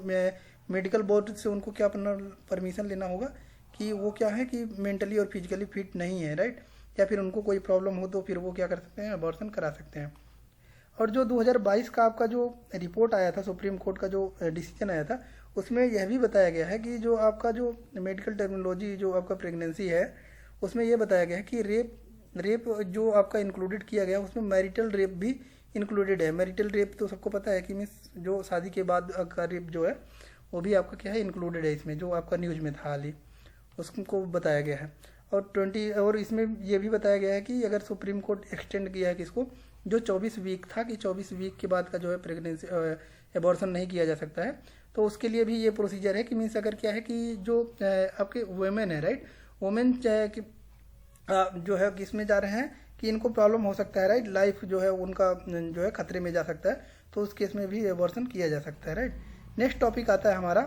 मेडिकल बोर्ड से उनको क्या परमिशन लेना होगा कि वो क्या है कि मेंटली और फिजिकली फिट नहीं है, राइट। या फिर उनको कोई प्रॉब्लम हो तो फिर वो क्या कर सकते हैं, अबॉर्शन करा सकते हैं। और जो 2022 का आपका जो रिपोर्ट आया था, सुप्रीम कोर्ट का जो डिसीजन आया था, उसमें यह भी बताया गया है कि जो आपका जो मेडिकल टर्मिनोलॉजी जो आपका प्रेगनेंसी है उसमें यह बताया गया है कि रेप जो आपका इंक्लूडेड किया गया उसमें मैरिटल रेप भी इंक्लूडेड है। मैरिटल रेप तो सबको पता है कि मीन्स जो शादी के बाद का रेप जो है वो भी आपका क्या है इंक्लूडेड है इसमें, जो आपका न्यूज़ में था हाल ही उसको बताया गया है। और इसमें यह भी बताया गया है कि अगर सुप्रीम कोर्ट एक्सटेंड किया है कि इसको जो 24 वीक था कि 24 वीक के बाद का जो है प्रेगनेंसी एबॉर्शन नहीं किया जा सकता है तो उसके लिए भी ये प्रोसीजर है। कि मीन्स अगर क्या है कि जो आपके वुमेन है, राइट, वुमेन चाहे कि जो है किसमें जा रहे हैं कि इनको प्रॉब्लम हो सकता है, राइट, लाइफ जो है उनका जो है खतरे में जा सकता है तो उस केस में भी एबॉर्शन किया जा सकता है, राइट। नेक्स्ट टॉपिक आता है हमारा,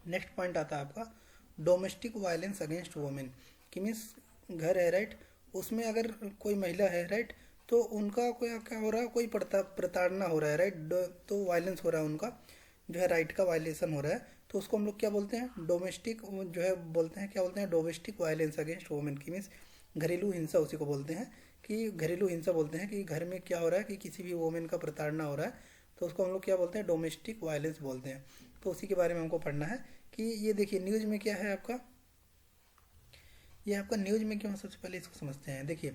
नेक्स्ट पॉइंट आता है आपका डोमेस्टिक वायलेंस अगेंस्ट वुमेन। कि मीन्स घर है, राइट, उसमें अगर कोई महिला है, राइट, तो उनका कोई क्या हो रहा है, कोई प्रताड़ना हो रहा है, राइट, तो वायलेंस हो रहा है, उनका जो है राइट का वायलेशन हो रहा है तो उसको हम लोग क्या बोलते हैं, डोमेस्टिक जो है बोलते हैं, क्या बोलते हैं, डोमेस्टिक वायलेंस अगेंस्ट वुमेन। की मीन्स घरेलू हिंसा उसी को बोलते हैं कि घरेलू हिंसा बोलते हैं कि घर में क्या हो रहा है कि किसी भी वुमेन का प्रताड़ना हो रहा है तो उसको हम लोग क्या बोलते हैं, डोमेस्टिक वायलेंस बोलते हैं। तो उसी के बारे में हमको पढ़ना है कि ये देखिए न्यूज़ में क्या है आपका, ये आपका न्यूज़ में क्यों, सबसे पहले इसको समझते हैं। देखिए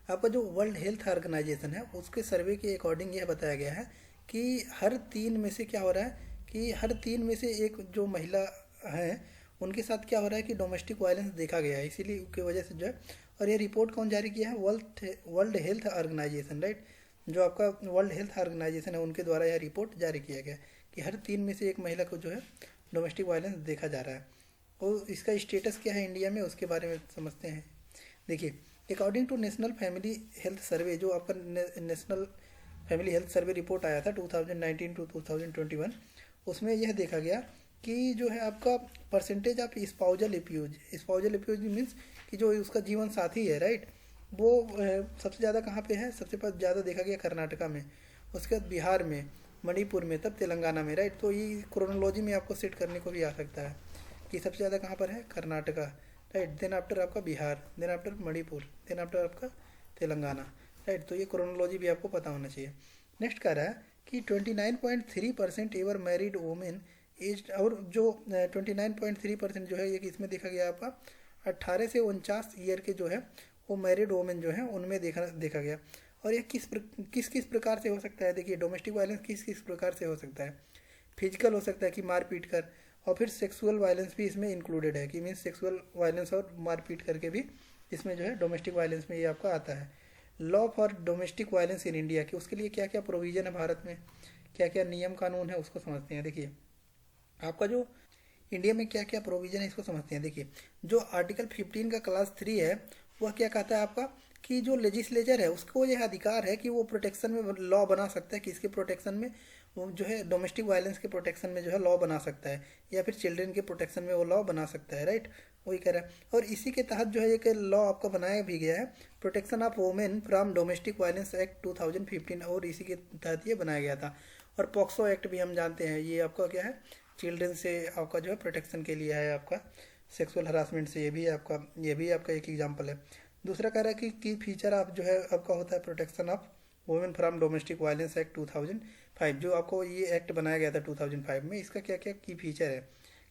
आपका जो वर्ल्ड हेल्थ ऑर्गेनाइजेशन है उसके सर्वे के अकॉर्डिंग यह बताया गया है कि हर 3 में से क्या हो रहा है कि हर 3 में से एक जो महिला है उनके साथ क्या हो रहा है कि डोमेस्टिक वायलेंस देखा गया है। इसीलिए की वजह से जो है, और ये रिपोर्ट कौन जारी किया है, वर्ल्ड हेल्थ ऑर्गेनाइजेशन, राइट, जो आपका वर्ल्ड हेल्थ ऑर्गेनाइजेशन है उनके द्वारा यह रिपोर्ट जारी किया गया कि हर 3 में से एक महिला को जो है डोमेस्टिक वायलेंस देखा जा रहा है। और इसका स्टेटस क्या है इंडिया में उसके बारे में समझते हैं। देखिए according to national family health survey, जो आपका national family health survey report आया था 2019 टू 2021, उसमें यह देखा गया कि जो है आपका percentage of spousal abuse means कि जो उसका जीवन साथी है, राइट, वो सबसे ज़्यादा कहाँ पे है, सबसे ज़्यादा देखा गया कर्नाटका में, उसके बाद बिहार में, मणिपुर में, तब तेलंगाना में, राइट। तो ये क्रोनोलॉजी में आपको सेट करने को भी आ सकता है कि सबसे ज़्यादा कहाँ पर है, कर्नाटका, राइट, देन आफ्टर आपका Bihar, then after Manipur, then after आपका तेलंगाना, राइट। तो ये क्रोनोलॉजी भी आपको पता होना चाहिए। नेक्स्ट कह रहा है कि 29.3% एवर मैरिड वुमेन एज, और जो 29.3% जो है ये इसमें देखा गया आपका 18 से 49 ईयर के जो है वो मैरिड वोमेन जो है उनमें देखा गया। और ये किस प्रकार से हो सकता है, देखिए डोमेस्टिक वायलेंस किस किस प्रकार से हो सकता है। फिजिकल हो सकता है कि मारपीट कर, और फिर सेक्सुअल वायलेंस भी इसमें इंक्लूडेड है कि मीन्स सेक्सुअल वायलेंस और मारपीट करके भी इसमें जो है डोमेस्टिक वायलेंस में ये आपका आता है। Law for domestic violence in India, कि उसके लिए क्या क्या प्रोविजन है भारत में, क्या क्या नियम कानून है उसको समझते हैं। देखिए आपका जो इंडिया में क्या क्या प्रोविजन है इसको समझते हैं। देखिए जो आर्टिकल 15 का क्लास 3 है वह क्या कहता है आपका कि जो लेजिस्लेचर है उसको यह अधिकार है कि वो प्रोटेक्शन में लॉ बना सकता है, कि इसके प्रोटेक्शन में वो जो है डोमेस्टिक वायलेंस के प्रोटेक्शन में जो है लॉ बना सकता है, या फिर चिल्ड्रन के प्रोटेक्शन में वो लॉ बना सकता है, राइट, वही कह रहा है। और इसी के तहत जो है एक लॉ आपका बनाया भी गया है, protection of women from domestic violence act 2015, और इसी के तहत ये बनाया गया था। और पॉक्सो एक्ट भी हम जानते हैं, ये आपका क्या है, चिल्ड्रन से आपका जो है प्रोटेक्शन के लिए है, आपका सेक्सुअल हरासमेंट से, ये भी आपका एक एग्जाम्पल है। दूसरा कह रहा है कि की फीचर आप जो है आपका होता है protection of women from domestic violence act 2005, जो आपको ये एक्ट बनाया गया था 2005 में, इसका क्या क्या की फीचर है,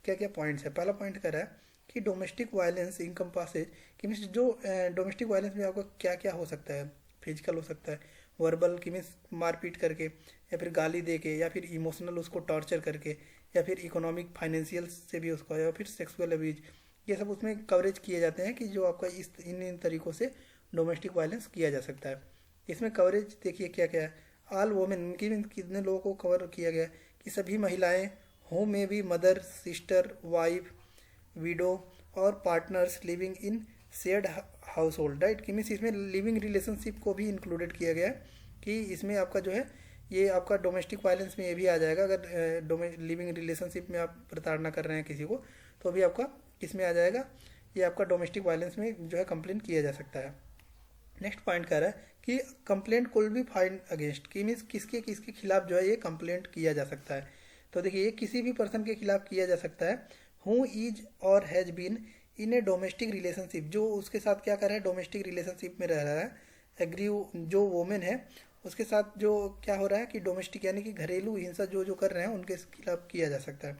क्या क्या पॉइंट्स है। पहला पॉइंट कह रहा है कि डोमेस्टिक वायलेंस इनकम्पासेज, कि मीन्स जो डोमेस्टिक वायलेंस में आपका क्या क्या हो सकता है, फिजिकल हो सकता है, वर्बल की मीन्स मारपीट करके, या फिर गाली दे के, या फिर इमोशनल उसको टॉर्चर करके, या फिर इकोनॉमिक फाइनेंशियल से भी उसको, या फिर सेक्सुअल अब्यूज, ये सब उसमें कवरेज किए जाते हैं कि जो आपका इन तरीक़ों से डोमेस्टिक वायलेंस किया जा सकता है। इसमें कवरेज देखिए क्या क्या है। ऑल वोमेन की कितने लोगों को कवर किया गया है कि सभी महिलाएं, होम में भी मदर, सिस्टर, वाइफ, विडो और partners living in shared house hold, right, कि मीन्स इसमें लिविंग रिलेशनशिप को भी इंक्लूडेड किया गया है कि इसमें आपका जो है ये आपका डोमेस्टिक वायलेंस में ये भी आ जाएगा। अगर लिविंग रिलेशनशिप में आप प्रताड़ना कर रहे हैं किसी को तो भी आपका इसमें आ जाएगा, ये आपका डोमेस्टिक वायलेंस में जो है कंप्लेंट किया जा सकता है। नेक्स्ट पॉइंट कह रहा है कि कंप्लेंट कुल बी फाइल्ड अगेंस्ट, कि मीन्स किसके किसके खिलाफ जो है ये कंप्लेंट किया जा सकता है। तो देखिए ये किसी भी पर्सन के खिलाफ किया जा सकता है who is or has been in a domestic relationship, जो उसके साथ क्या कर रहा है, डोमेस्टिक रिलेशनशिप में रह रहा है, एग्री, जो वोमेन है उसके साथ जो क्या हो रहा है कि डोमेस्टिक यानी कि घरेलू हिंसा जो जो कर रहे हैं उनके खिलाफ किया जा सकता है।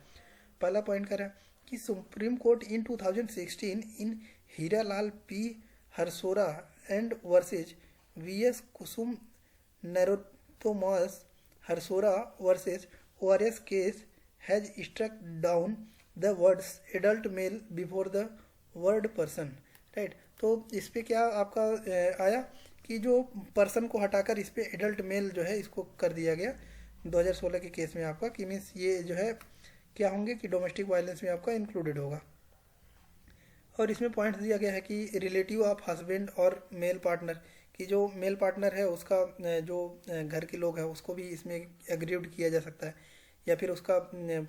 पहला पॉइंट कर रहा है कि supreme court in 2016 in Hiralal P Harsora and versus VS Kusum Narottamdas Harsora versus ORS case has struck down the words adult male before the word person, right. तो इस पे क्या आपका आया कि जो पर्सन को हटाकर इस पे एडल्ट मेल जो है इसको कर दिया गया 2016 के केस में आपका, कि मीन्स ये जो है क्या होंगे कि डोमेस्टिक वायलेंस में आपका इंक्लूडेड होगा। और इसमें पॉइंट दिया गया है कि रिलेटिव ऑफ हस्बैंड और मेल पार्टनर, कि जो मेल पार्टनर है उसका जो घर के लोग हैं उसको भी इसमें एग्रीव्ड किया जा सकता है, या फिर उसका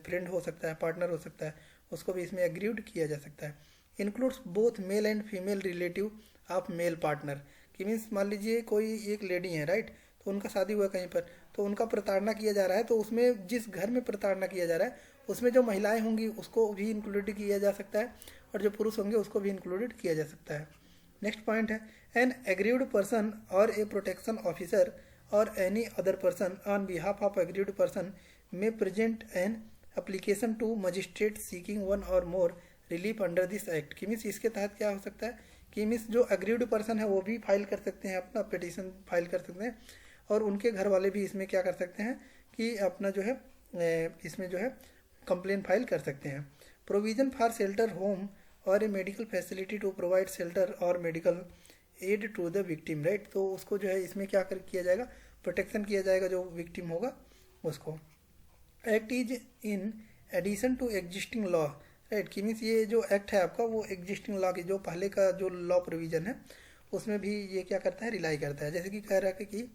फ्रेंड हो सकता है, पार्टनर हो सकता है, उसको भी इसमें एग्रीव्ड किया जा सकता है। Includes both male and female relative of male partner, कि मीन्स मान लीजिए कोई एक लेडी है, राइट, तो उनका शादी हुआ कहीं पर, तो उनका प्रताड़ना किया जा रहा है, तो उसमें जिस घर में प्रताड़ना किया जा रहा है उसमें जो महिलाएं होंगी उसको भी इंक्लूडेड किया जा सकता है, और जो पुरुष होंगे उसको भी इंक्लूडेड किया जा सकता है। नेक्स्ट पॉइंट है एन एग्रीव्ड पर्सन और ए प्रोटेक्शन ऑफिसर और any other person on behalf of aggrieved person may present an application to magistrate seeking one और more relief under this act, कि मीन्स इसके तहत क्या हो सकता है कि मीन्स जो एग्रीव्ड पर्सन है वो भी फाइल कर सकते हैं, अपना पिटीशन फाइल कर सकते हैं, और उनके घर वाले भी इसमें क्या कर सकते हैं कि अपना जो है इसमें जो है कंप्लेन फाइल कर सकते हैं। प्रोविजन फॉर शेल्टर होम और a medical facility to provide shelter और medical aid to the victim, right, तो उसको जो है इसमें क्या कर किया जाएगा, प्रोटेक्शन किया जाएगा जो विक्टिम होगा उसको। Act is in addition to existing law, right, कि मीन्स ये जो एक्ट है आपका वो एग्जिस्टिंग लॉ की जो पहले का जो लॉ प्रोविजन है उसमें भी ये क्या करता है, रिलाई करता है। जैसे कि कह रहा है कि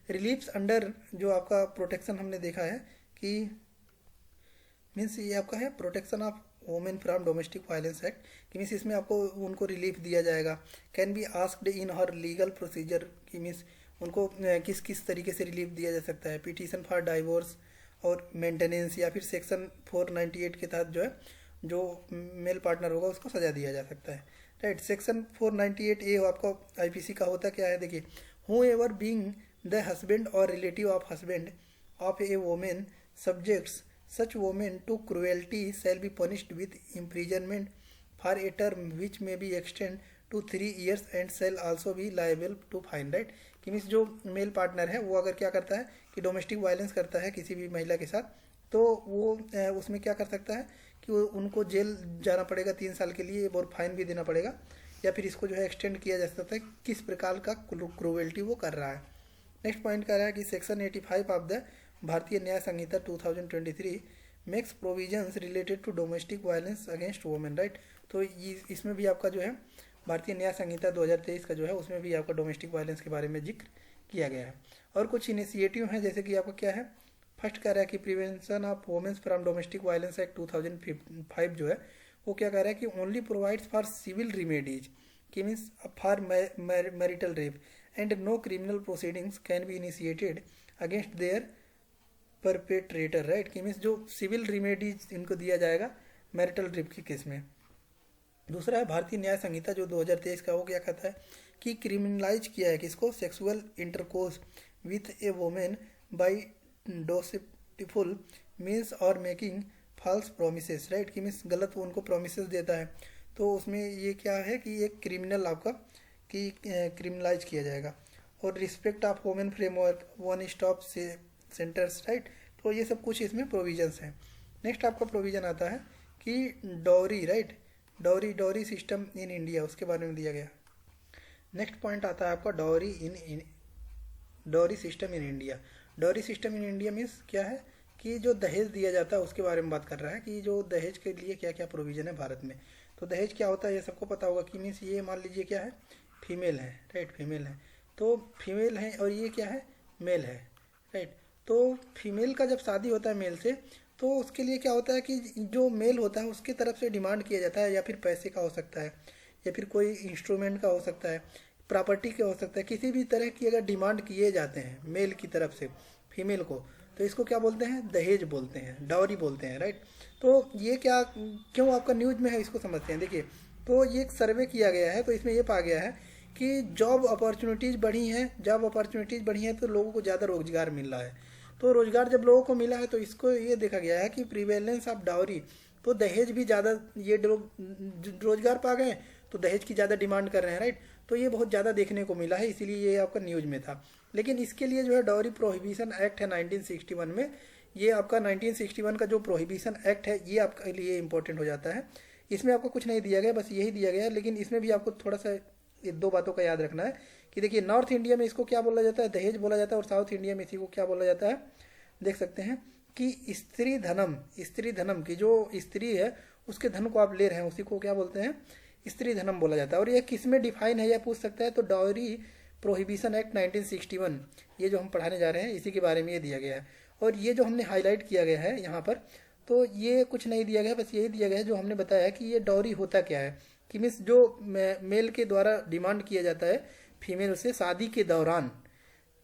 रिलीफ्स अंडर जो आपका प्रोटेक्शन हमने देखा है कि मीन्स ये आपका है protection of women from domestic violence act, कि मीन्स इसमें आपको उनको रिलीफ दिया जाएगा। Can be asked in her legal procedure, कि मीन्स उनको किस किस तरीके से रिलीफ दिया जा सकता है, पिटीशन फॉर डाइवोर्स और मेंटेनेंस, या फिर सेक्शन 498 के तहत जो है जो मेल पार्टनर होगा उसको सजा दिया जा सकता है, राइट। सेक्शन 498 ए आपका आईपीसी का होता क्या है, देखिए, whoever being the husband और relative of husband of a women subjects such women to cruelty shall be punished with imprisonment for a term which may be extend to 3 years and shall also be liable to fine, right. कि means जो male partner है वो अगर क्या करता है कि domestic violence करता है किसी भी महिला के साथ, तो वो उसमें क्या कर सकता है कि उनको जेल जाना पड़ेगा 3 साल के लिए और फाइन भी देना पड़ेगा, या फिर इसको जो है एक्सटेंड किया जा सकता है किस प्रकार का क्रूवेल्टी वो कर रहा है। नेक्स्ट पॉइंट कह रहा है कि section 85 of the Bharatiya Nyaya Sanhita 2023 makes provisions related to domestic violence against women, right. तो इसमें भी आपका जो है भारतीय न्याय संहिता 2023 का जो है उसमें भी आपका डोमेस्टिक वायलेंस के बारे में जिक्र किया गया है। और कुछ इनिशिएटिव हैं, जैसे कि आपका क्या है, फर्स्ट कह रहा है कि prevention of women's from domestic violence act 2005 जो है वो क्या कह रहा है कि only provides for civil remedies, कि means for marital rape and no criminal proceedings can be initiated against their perpetrator, right. कि मीन्स जो सिविल रिमेडीज इनको दिया जाएगा मैरिटल रेप के केस में। दूसरा है भारतीय न्याय संहिता जो 2023 का, वो क्या कहता है कि क्रिमिनलाइज किया है किसको, sexual intercourse with a women by deceptiful means और मेकिंग फॉल्स प्रोमिसेस, राइट। कि मीन्स गलत वो उनको प्रोमिसेस देता है, तो उसमें ये क्या है कि एक क्रिमिनल आपका कि क्रिमिनलाइज किया जाएगा। और respect of women framework, one stop centres, right. तो ये सब कुछ इसमें प्रोविजंस हैं। नेक्स्ट आपका प्रोविजन आता है कि dowry, right, dowry system in India, उसके बारे में दिया गया। नेक्स्ट पॉइंट आता है आपका dowry system in India. Dowry system in India means क्या है कि जो दहेज दिया जाता है उसके बारे में बात कर रहा है कि जो दहेज के लिए क्या क्या प्रोविजन है भारत में। तो दहेज क्या होता है ये सबको पता होगा कि मीन्स ये मान लीजिए क्या है, फीमेल है, राइट, फीमेल है, तो फीमेल है और ये क्या है, मेल है, राइट। तो फीमेल का जब शादी होता है मेल से, तो उसके लिए क्या होता है कि जो मेल होता है उसकी तरफ से डिमांड किया जाता है, या फिर पैसे का हो सकता है, या फिर कोई इंस्ट्रूमेंट का हो सकता है, प्रॉपर्टी का हो सकता है, किसी भी तरह की अगर डिमांड किए जाते हैं मेल की तरफ से फीमेल को, तो इसको क्या बोलते हैं, दहेज बोलते हैं, डाउरी बोलते हैं, राइट। तो ये क्या क्यों आपका न्यूज में है इसको समझते हैं। देखिए, तो ये एक सर्वे किया गया है, तो इसमें ये पाया गया है कि जॉब अपॉर्चुनिटीज़ बढ़ी हैं, जॉब अपॉर्चुनिटीज़ बढ़ी हैं तो लोगों को ज़्यादा रोजगार मिल रहा है। तो रोजगार जब लोगों को मिला है तो इसको ये देखा गया है कि प्रिवेलेंस ऑफ डाउरी, तो दहेज भी ज़्यादा, ये लोग रोजगार पा गए तो दहेज की ज़्यादा डिमांड कर रहे हैं, राइट। तो ये बहुत ज़्यादा देखने को मिला है, इसीलिए ये आपका न्यूज में था। लेकिन इसके लिए जो है डाउरी प्रोहिबिशन एक्ट है 1961 में, ये आपका 1961 का जो प्रोहिबिशन एक्ट है ये आपके लिए इंपॉर्टेंट हो जाता है। इसमें आपको कुछ नहीं दिया गया, बस यही दिया गया है, लेकिन इसमें भी आपको थोड़ा सा ये दो बातों का याद रखना है कि देखिए, नॉर्थ इंडिया में इसको क्या बोला जाता है, दहेज बोला जाता है, और साउथ इंडिया में इसी को क्या बोला जाता है, देख सकते हैं कि स्त्री धनम की जो स्त्री है उसके धन को आप ले रहे हैं, उसी को क्या बोलते हैं, स्त्री धनम बोला जाता है। और ये किस में डिफाइन है यह पूछ सकता है, तो डाउरी प्रोहिबिशन एक्ट 1961, ये जो हम पढ़ाने जा रहे हैं इसी के बारे में ये दिया गया है। और ये जो हमने हाईलाइट किया गया है यहाँ पर, तो ये कुछ नहीं दिया गया, बस यही दिया गया है जो हमने बताया कि ये डाउरी होता क्या है, कि मीन्स जो मेल के द्वारा डिमांड किया जाता है फीमेल से शादी के दौरान,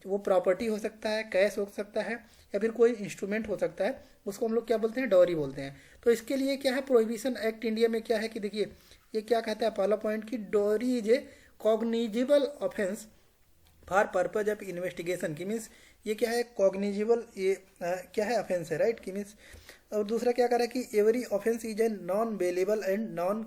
वो प्रॉपर्टी हो सकता है, कैश हो सकता है, या फिर कोई इंस्ट्रूमेंट हो सकता है, उसको हम लोग क्या बोलते हैं, डाउरी बोलते हैं। तो इसके लिए क्या है, प्रोहिबिशन एक्ट इंडिया में क्या है कि देखिए ये क्या कहता है, पहला पॉइंट कि dowry is a cognizable offence for purpose of investigation, की मीन्स ये क्या है, कॉग्निजिबल, ये क्या है, ऑफेंस है, राइट। की मीन्स और दूसरा क्या कर रहा है कि every offence is a non bailable and non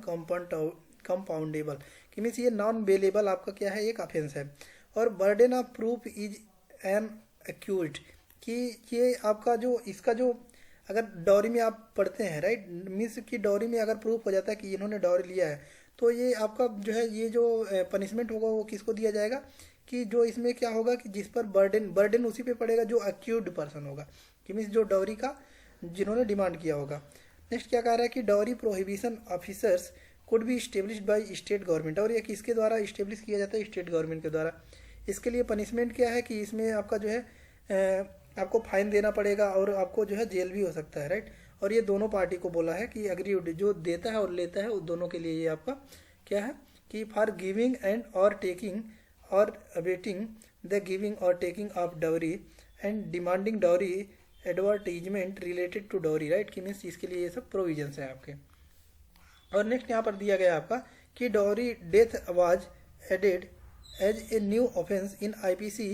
compoundable, कि मीन्स ये नॉन बेलेबल आपका क्या है, एक ऑफेंस है। और burden of proof is an acute, कि ये आपका जो इसका जो अगर डाउरी में आप पढ़ते हैं, राइट, मीन्स कि डाउरी में अगर प्रूफ हो जाता है कि इन्होंने डाउरी लिया है, तो ये आपका जो है ये जो पनिशमेंट होगा वो किसको दिया जाएगा, कि जो इसमें क्या होगा कि जिस पर बर्डन उसी पे पड़ेगा जो अक्यूड पर्सन होगा, कि मीन्स जो डाउरी का जिन्होंने डिमांड किया होगा। नेक्स्ट क्या कह रहा है कि dowry prohibition officers could be established by state government, और ये किसके द्वारा इस्टेब्लिश किया जाता है, स्टेट गवर्नमेंट के द्वारा। इसके लिए पनिशमेंट क्या है कि इसमें आपका जो है आपको फाइन देना पड़ेगा और आपको जो है जेल भी हो सकता है, राइट। और ये दोनों पार्टी को बोला है कि अग्री, जो देता है और लेता है उस दोनों के लिए ये आपका क्या है कि for giving and or taking or abetting the giving or taking of dowry and demanding dowry advertisement related to dowry, right. कि मीन्स इसके लिए ये सब प्रोविजंस हैं आपके। और नेक्स्ट यहाँ पर दिया गया आपका कि dowry death was added as a new offence in IPC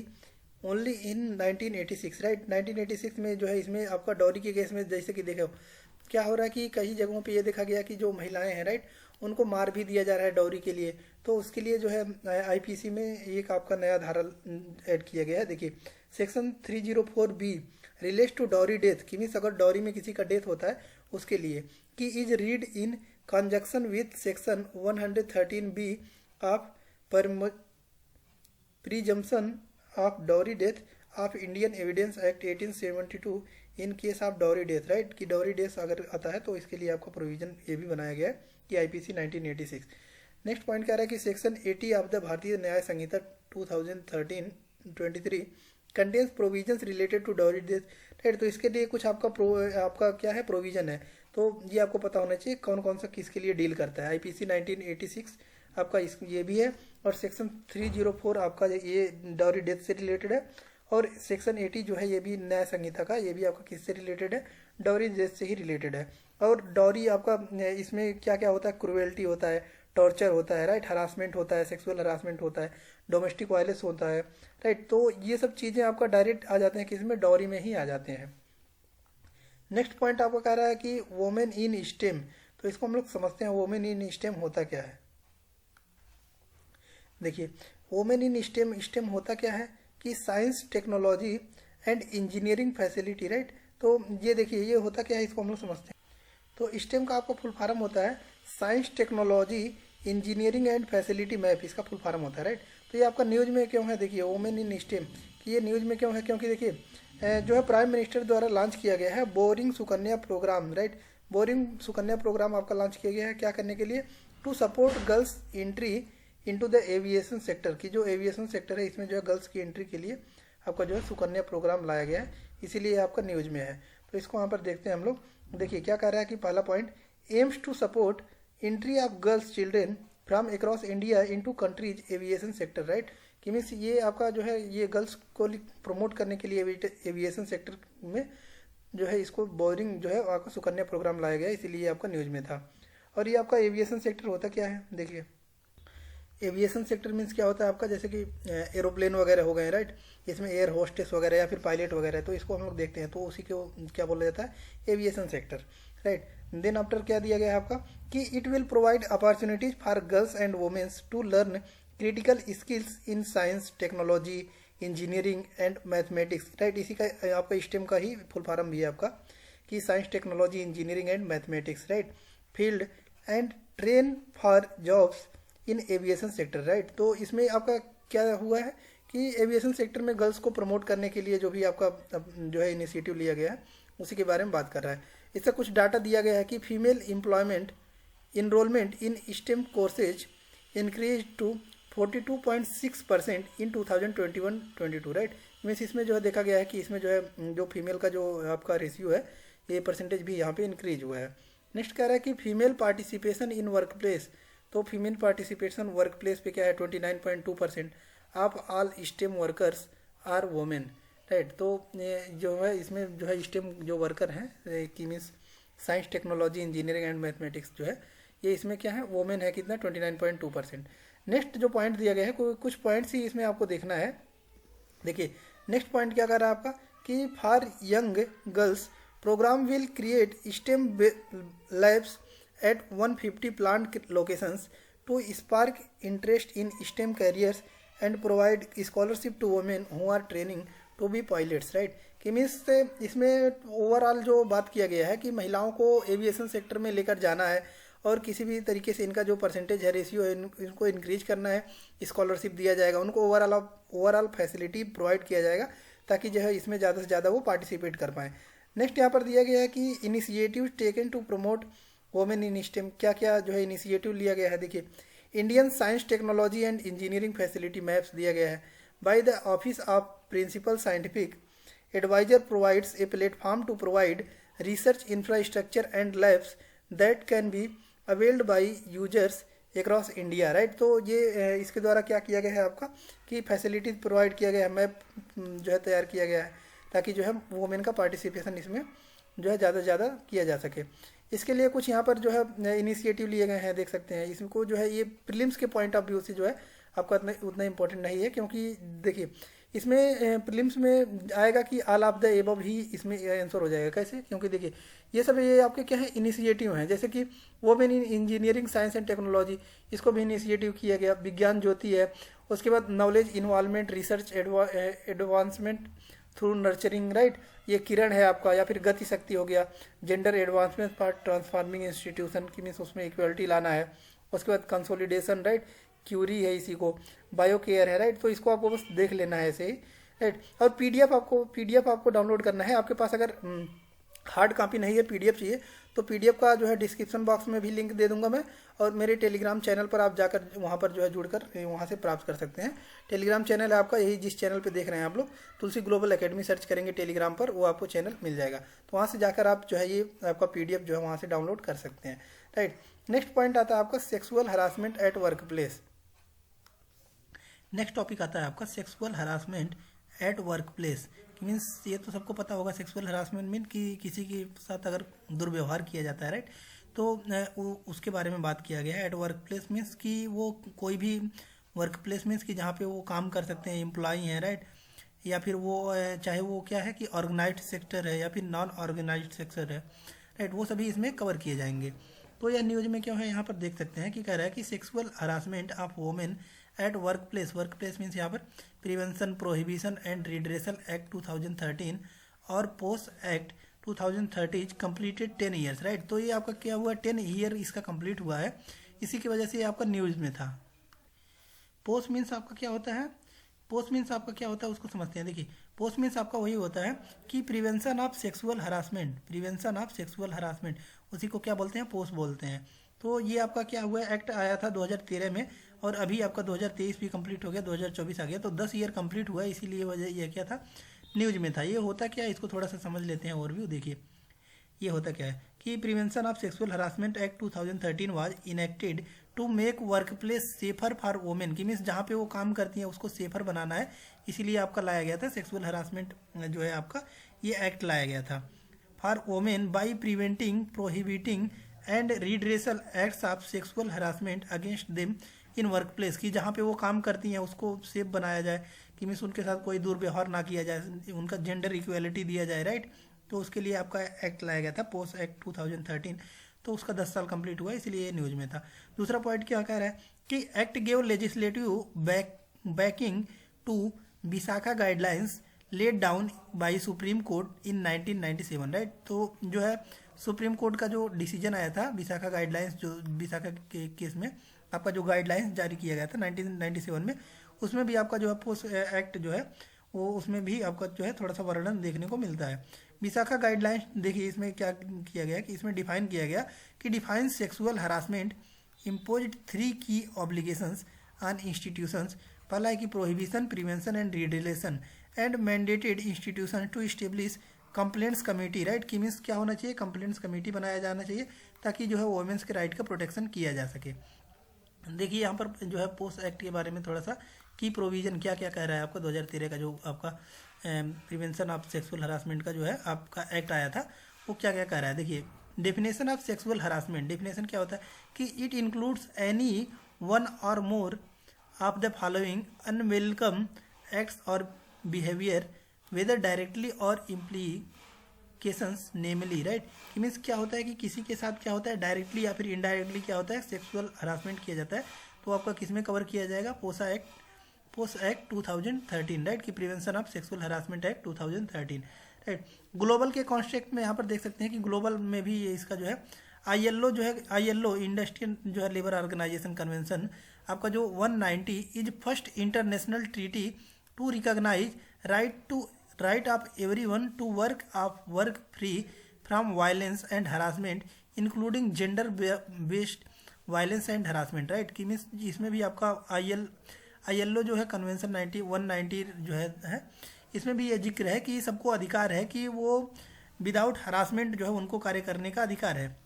only in 1986, right. 1986 में जो है इसमें आपका डॉरी के केस में जैसे कि देखो क्या हो रहा है कि कई जगहों पे ये देखा गया कि जो महिलाएं हैं, राइट, उनको मार भी दिया जा रहा है डॉरी के लिए। तो उसके लिए जो है आईपीसी में एक आपका नया धारा ऐड किया गया है। देखिए section 304B relates to dowry death, कि मीन्स अगर डॉरी में किसी का डेथ होता है उसके लिए, कि is read in conjunction with section 113B of presumption of dowry death of Indian evidence act 1872 in case of dowry death, right, कि डॉरी डेथ अगर आता है तो इसके लिए आपका प्रोविजन ये भी बनाया गया है कि आईपीसी 1986। नेक्स्ट पॉइंट कह रहा है कि section 80 of the Bharatiya Nyaya Sanhita 2013-23 contains provisions related to dowry death, right. तो इसके लिए कुछ आपका क्या है प्रोविजन है, तो ये आपको पता होना चाहिए कौन कौन सा किसके लिए डील करता है। आईपीसी 1986 आपका ये भी है, और सेक्शन 304 आपका ये डॉरी डेथ से रिलेटेड है, और सेक्शन 80 जो है ये भी न्याय संहिता का, ये भी आपका किससे रिलेटेड है, डॉरी डेथ से ही रिलेटेड है। और डॉरी आपका इसमें क्या क्या होता है, क्रुएल्टी होता है, टॉर्चर होता है, राइट, हरासमेंट होता है, सेक्सुअल हरासमेंट होता है, डोमेस्टिक वायलेंस होता है, राइट। तो ये सब चीज़ें आपका डायरेक्ट आ जाते हैं किसमें, डॉरी में ही आ जाते हैं। नेक्स्ट पॉइंट आपको कह रहा है कि वोमेन इन स्टेम, तो इसको हम लोग समझते हैं वोमेन इन स्टेम होता क्या है। देखिए वोमेन इन स्टेम, स्टेम होता क्या है कि science technology and engineering facility, right. तो ये देखिए ये होता क्या है, इसको हम लोग समझते हैं। तो स्टेम का आपका फुल फॉर्म होता है science technology engineering and facility map, इसका फुल फॉर्म होता है, राइट। तो ये आपका न्यूज में क्यों है, देखिए वोमेन इन स्टेम, कि ये न्यूज में क्यों है, क्योंकि देखिए जो है प्राइम मिनिस्टर द्वारा लॉन्च किया गया है Boeing Sukanya programme, right. Boeing Sukanya programme आपका लॉन्च किया गया है क्या करने के लिए, to support girls entry into the aviation sector, की जो एविएशन सेक्टर है इसमें जो है गर्ल्स की एंट्री के लिए आपका जो है सुकन्या प्रोग्राम लाया गया है, इसीलिए आपका न्यूज में है। तो इसको यहाँ पर देखते हैं हम लोग। देखिए क्या कह रहा है कि पहला point, aims to support entry of girls children from across India into country's aviation sector, right, कि मीन्स ये आपका जो है ये गर्ल्स को प्रमोट करने के लिए एविएशन सेक्टर में जो है इसको बोरिंग जो है आपका सुकन्या प्रोग्राम लाया गया, इसीलिए आपका न्यूज में था। और ये आपका एविएशन सेक्टर होता क्या है, देखिए एविएशन सेक्टर मीन्स क्या होता है आपका, जैसे कि एरोप्लेन वगैरह हो गए, राइट, इसमें एयर होस्टेस वगैरह या फिर पायलट वगैरह, तो इसको हम लोग देखते हैं, तो उसी को क्या बोला जाता है, aviation sector, right. Then after क्या दिया गया है आपका कि it will provide opportunities for girls and womens to learn critical skills in science technology engineering and mathematics, right. इसी का आपका स्टेम का ही फुल फॉर्म भी है आपका कि science technology engineering and mathematics, right, field and train for jobs in aviation sector, right. तो इसमें आपका क्या हुआ है कि एविएशन सेक्टर में गर्ल्स को प्रमोट करने के लिए जो भी आपका जो है इनिशिएटिव लिया गया है उसी के बारे में बात कर रहा है। इसका कुछ डाटा दिया गया है कि female employment enrolment in STEM courses increase to 42.6% in 2021-22, right. Means इसमें जो है देखा गया है कि इसमें जो है जो फीमेल का जो आपका रेशियो है ये परसेंटेज भी यहाँ पे इंक्रीज हुआ है। नेक्स्ट कह रहा है कि female participation in workplace, तो फीमेल पार्टिसिपेशन वर्क प्लेस पे क्या है 29.2% of all STEM workers are women, right. तो जो है इसमें जो है स्टेम जो वर्कर हैं कि means science technology engineering and mathematics जो है ये इसमें क्या है वोमेन है कितना 29.2%। नेक्स्ट जो पॉइंट दिया गया है कुछ पॉइंट्स ही इसमें आपको देखना है। देखिए नेक्स्ट पॉइंट क्या कर रहा है आपका कि for young girls programme will create STEM labs at 150 plant locations to spark interest in STEM careers and provide scholarship to women who are training to be pilots, right। कि means इसमें overall जो बात किया गया है कि महिलाओं को एविएशन सेक्टर में लेकर जाना है और किसी भी तरीके से इनका जो परसेंटेज है रेशियो है इनको इंक्रीज करना है, स्कॉलरशिप दिया जाएगा उनको, ओवरऑल फैसिलिटी प्रोवाइड किया जाएगा ताकि जो है इसमें ज़्यादा से ज़्यादा वो पार्टिसिपेट कर पाएँ। नेक्स्ट यहाँ पर दिया गया है कि initiative taken to promote women in STEM, क्या क्या जो है इनिशिएटिव लिया गया है। देखिए Indian science technology and engineering facility maps दिया गया है by the office of principal scientific adviser provides a platform to provide research infrastructure and labs that can be availed by users across India, right. तो ये इसके द्वारा क्या किया गया है आपका कि फैसिलिटीज प्रोवाइड किया गया है, मैप जो है तैयार किया गया है ताकि जो है वोमेन का पार्टिसिपेशन इसमें जो है ज़्यादा से ज़्यादा किया जा सके। इसके लिए कुछ यहाँ पर जो है इनिशिएटिव लिए गए हैं, देख सकते हैं। इसको जो है ये प्रीलिम्स के पॉइंट ऑफ व्यू से जो है आपका उतना इंपॉर्टेंट नहीं है, क्योंकि देखिए इसमें प्रीलिम्स में आएगा कि ऑल ऑफ द एबव ही इसमें आंसर हो जाएगा। कैसे? क्योंकि देखिए ये सब ये आपके क्या है, इनिशिएटिव हैं। जैसे कि women in engineering science and technology, इसको भी इनिशिएटिव किया गया। विज्ञान ज्योति है। उसके बाद knowledge involvement research advancement through nurturing, right, ये किरण है आपका। या फिर गति शक्ति हो गया। Gender advancement for transforming institution की मीन्स उसमें इक्वलिटी लाना है। उसके बाद कंसोलिडेशन, राइट, क्यूरी है इसी को। बायो केयर है, राइट। तो इसको आपको बस देख लेना है ऐसे ही, राइट। और पीडीएफ आपको डाउनलोड करना है। आपके पास अगर हार्ड कॉपी नहीं है, पीडीएफ चाहिए, तो पीडीएफ का जो है डिस्क्रिप्शन बॉक्स में भी लिंक दे दूंगा मैं। और मेरे टेलीग्राम चैनल पर आप जाकर वहाँ पर जो है जुड़कर वहाँ से प्राप्त कर सकते हैं। टेलीग्राम चैनल है आपका, यही जिस चैनल पे देख रहे हैं आप लोग, तुलसी ग्लोबल एकेडमी सर्च करेंगे टेलीग्राम पर, वो आपको चैनल मिल जाएगा। तो वहाँ से जाकर आप जो है ये आपका पीडीएफ जो है वहाँ से डाउनलोड कर सकते हैं, राइट। नेक्स्ट पॉइंट आता है आपका sexual harassment at work place. Next topic आता है आपका sexual harassment at work place. Means ये तो सबको पता होगा, सेक्सुअल हरासमेंट मीन कि किसी के साथ अगर दुर्व्यवहार किया जाता है, राइट। तो उसके बारे में बात किया गया है। एट वर्क प्लेस मीन्स कि वो कोई भी वर्क प्लेस मीन्स कि जहाँ पे वो काम कर सकते हैं, एम्प्लॉई हैं, राइट। या फिर वो चाहे वो क्या है कि ऑर्गेनाइज्ड सेक्टर है या फिर नॉन ऑर्गेनाइज्ड सेक्टर है, राइट, वो सभी इसमें कवर किए जाएंगे। तो यह न्यूज में क्यों है, यहाँ पर देख सकते हैं कि कह रहा है कि sexual harassment of women at work place means यहाँ पर prevention prohibition and redressal act 2013 और post act 2030 completed 10 years, right. तो ये आपका क्या हुआ, 10 ईयर इसका कंप्लीट हुआ है। इसी की वजह से ये आपका न्यूज में था। पोस्ट मीन्स आपका क्या होता है, पोस्ट मीन्स आपका क्या होता है उसको समझते हैं। देखिए पोस्ट मीन्स आपका वही होता है कि प्रिवेंशन ऑफ सेक्सुअल हरासमेंट, उसी को क्या बोलते हैं, पोस्ट बोलते हैं। तो ये आपका क्या हुआ, एक्ट आया था 2013 में, और अभी आपका 2023 भी कंप्लीट हो गया, 2024 आ गया, तो 10 ईयर कंप्लीट हुआ। इसीलिए वजह ये क्या था, न्यूज में था। ये होता क्या है, इसको थोड़ा सा समझ लेते हैं ओवरव्यू। देखिए ये होता क्या है कि prevention of sexual harassment act 2013 was enacted to make workplace safer for women, की मीन्स जहाँ पे वो काम करती हैं उसको सेफर बनाना है, इसीलिए आपका लाया गया था सेक्सुअल हरासमेंट जो है आपका ये एक्ट लाया गया था for women by preventing prohibiting and redressal acts of sexual harassment against them in work place, की जहाँ पे वो काम करती हैं उसको सेफ बनाया जाए, कि मीन्स उनके साथ कोई दुर्व्यवहार ना किया जाए, उनका जेंडर इक्वेलिटी दिया जाए, राइट। तो उसके लिए आपका एक्ट लाया गया था, पोस्ट एक्ट 2013। तो उसका 10 साल कंप्लीट हुआ, इसलिए ये न्यूज में था। दूसरा पॉइंट क्या कह रहा है कि act gave legislative backing to Vishakha guidelines laid down by supreme court in 1997, right. तो जो है सुप्रीम कोर्ट का जो डिसीजन आया था विशाखा गाइडलाइंस, जो विशाखा के केस में आपका जो गाइडलाइंस जारी किया गया था 1997 में, उसमें भी आपका जो है पोस्ट एक्ट जो है वो उसमें भी आपका जो है थोड़ा सा वर्णन देखने को मिलता है। विशाखा गाइडलाइंस देखिए इसमें क्या किया गया कि इसमें डिफाइन किया गया कि डिफाइन सेक्सुअल हरासमेंट इम्पोज्ड 3 की ऑब्लिगेशंस ऑन इंस्टीट्यूशंस। पहला है कि prohibition, prevention and redressal and mandated institution to establish complaints committee, right. की मीन्स क्या होना चाहिए, कंप्लेंट्स कमेटी बनाया जाना चाहिए ताकि जो है वुमेन्स के राइट का प्रोटेक्शन किया जा सके। देखिए यहाँ पर जो है पोस्ट एक्ट के बारे में थोड़ा सा की प्रोविजन क्या क्या कह रहा है आपका 2013 का जो आपका प्रिवेंशन ऑफ सेक्सुअल हरासमेंट का जो है आपका एक्ट आया था, वो क्या क्या कह रहा है। देखिए definition of sexual harassment, definition क्या होता है कि इट इंक्लूड्स एनी वन और more of the following unwelcome acts और बिहेवियर वेदर डायरेक्टली और इम्प्लीकेशंस नेमली, राइट। कि मीन्स क्या होता है कि किसी के साथ क्या होता है डायरेक्टली या फिर इनडायरेक्टली क्या होता है सेक्सुअल हरासमेंट किया जाता है, तो आपका किस में कवर किया जाएगा, पोस्ट एक्ट 2013, राइट, की prevention of sexual harassment act 2013, right. Global के कॉन्स्ट्रक्ट में यहाँ पर देख सकते हैं कि ग्लोबल में भी ये इसका जो है ILO जो है, ILO इंडस्ट्रियल जो है लेबर ऑर्गेनाइजेशन कन्वेंशन आपका जो 190 is first international treaty to recognise right of everyone to work free from violence and harassment including gender based violence and harassment, right. कि मीन्स इसमें भी आपका ILO जो है कन्वेंशन 190 जो है इसमें भी ये जिक्र है कि सबको अधिकार है कि वो विदाउट हरासमेंट जो है उनको कार्य करने का अधिकार है।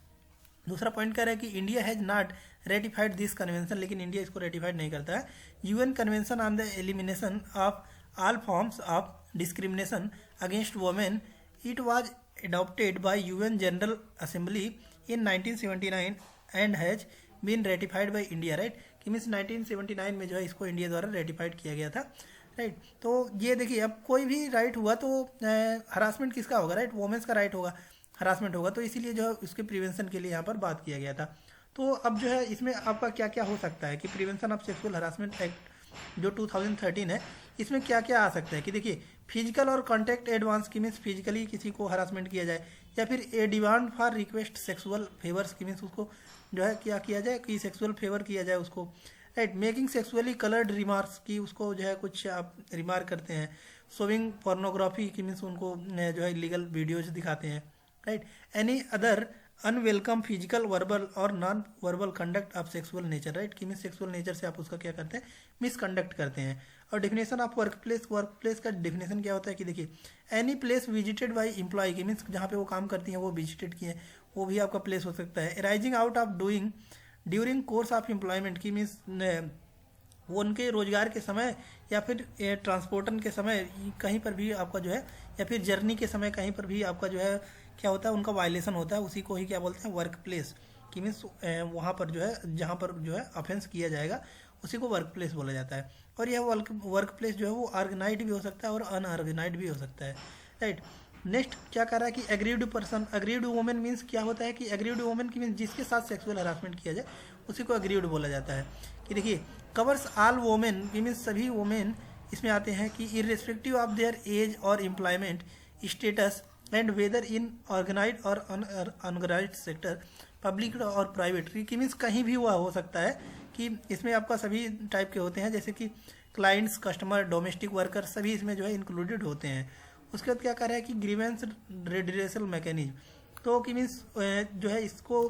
दूसरा पॉइंट कह रहा है कि India has not ratified this convention, लेकिन इंडिया इसको रेटिफाइड नहीं करता है। UN convention on the elimination of all forms of discrimination against women, it was adopted by UN General Assembly in 1979 and has been ratified by India, right। कि means 1979 में जो है इसको इंडिया द्वारा रेटिफाइड किया गया था, राइट। तो ये देखिए, अब कोई भी राइट हुआ तो हरासमेंट किसका होगा, राइट, वोमेंस का राइट होगा, हरासमेंट होगा, तो इसीलिए जो है उसके प्रिवेंशन के लिए यहाँ पर बात किया गया था। तो अब जो है इसमें आपका क्या क्या हो सकता है कि prevention of sexual harassment act जो 2013 है, इसमें क्या क्या आ सकता है कि देखिए, फिजिकल और कॉन्टैक्ट एडवांस की मीन्स फिजिकली किसी को हरासमेंट किया जाए, या फिर a demand for request sexual favours की मीन्स उसको जो है क्या किया जाए कि सेक्सुअल फेवर किया जाए उसको, right. Making sexually coloured remarks की उसको जो है कुछ आप रिमार्क करते हैं, शोविंग पोर्नोग्राफी की मीन्स उनको जो है इलीगल वीडियोज दिखाते हैं, right. Any other unwelcome physical verbal or non verbal conduct of sexual nature, right, कि मीन्स सेक्सुअल नेचर से आप उसका क्या करते हैं, मिसकंडक्ट करते हैं। और डेफिनेशन ऑफ वर्क प्लेस का डेफिनेशन क्या होता है कि देखिए, any place visited by employee की मीन्स जहाँ पे वो काम करती हैं वो विजिटेड किए हैं, वो भी आपका प्लेस हो सकता है। Rising out of doing during course of employment की मीन्स वो उनके रोजगार के समय या फिर ट्रांसपोर्टन के समय कहीं पर भी आपका जो है, या फिर जर्नी के समय कहीं पर भी आपका जो है क्या होता है, उनका वायलेशन होता है, उसी को ही क्या बोलते हैं, वर्क प्लेस की मीन्स वहाँ पर जो है जहाँ पर जो है ऑफेंस किया जाएगा उसी को वर्क प्लेस बोला जाता है। और यह वर्क प्लेस जो है वो ऑर्गेनाइज्ड भी हो सकता है और अनऑर्गेनाइज्ड भी हो सकता है, राइट। नेक्स्ट क्या कह रहा है कि aggrieved person, aggrieved women means क्या होता है कि एग्रीव्ड वुमेन की मीन्स जिसके साथ सेक्सुअल हरासमेंट किया जाए उसी को एग्रीव्ड बोला जाता है। कि देखिए, कवर्स ऑल वुमेन मीन्स सभी वुमेन इसमें आते हैं कि irrespective of their age or employment status and whether in organise or unorganise sector, public or private, कि मीन्स कहीं भी हुआ हो सकता है कि इसमें आपका सभी टाइप के होते हैं, जैसे कि क्लाइंट्स, कस्टमर, डोमेस्टिक वर्कर सभी इसमें जो है इंक्लूडेड होते हैं। उसके बाद क्या कर रहा है कि ग्रीवेंस रेडिरेशल मैकेनिज्म, तो कि मीन्स जो है इसको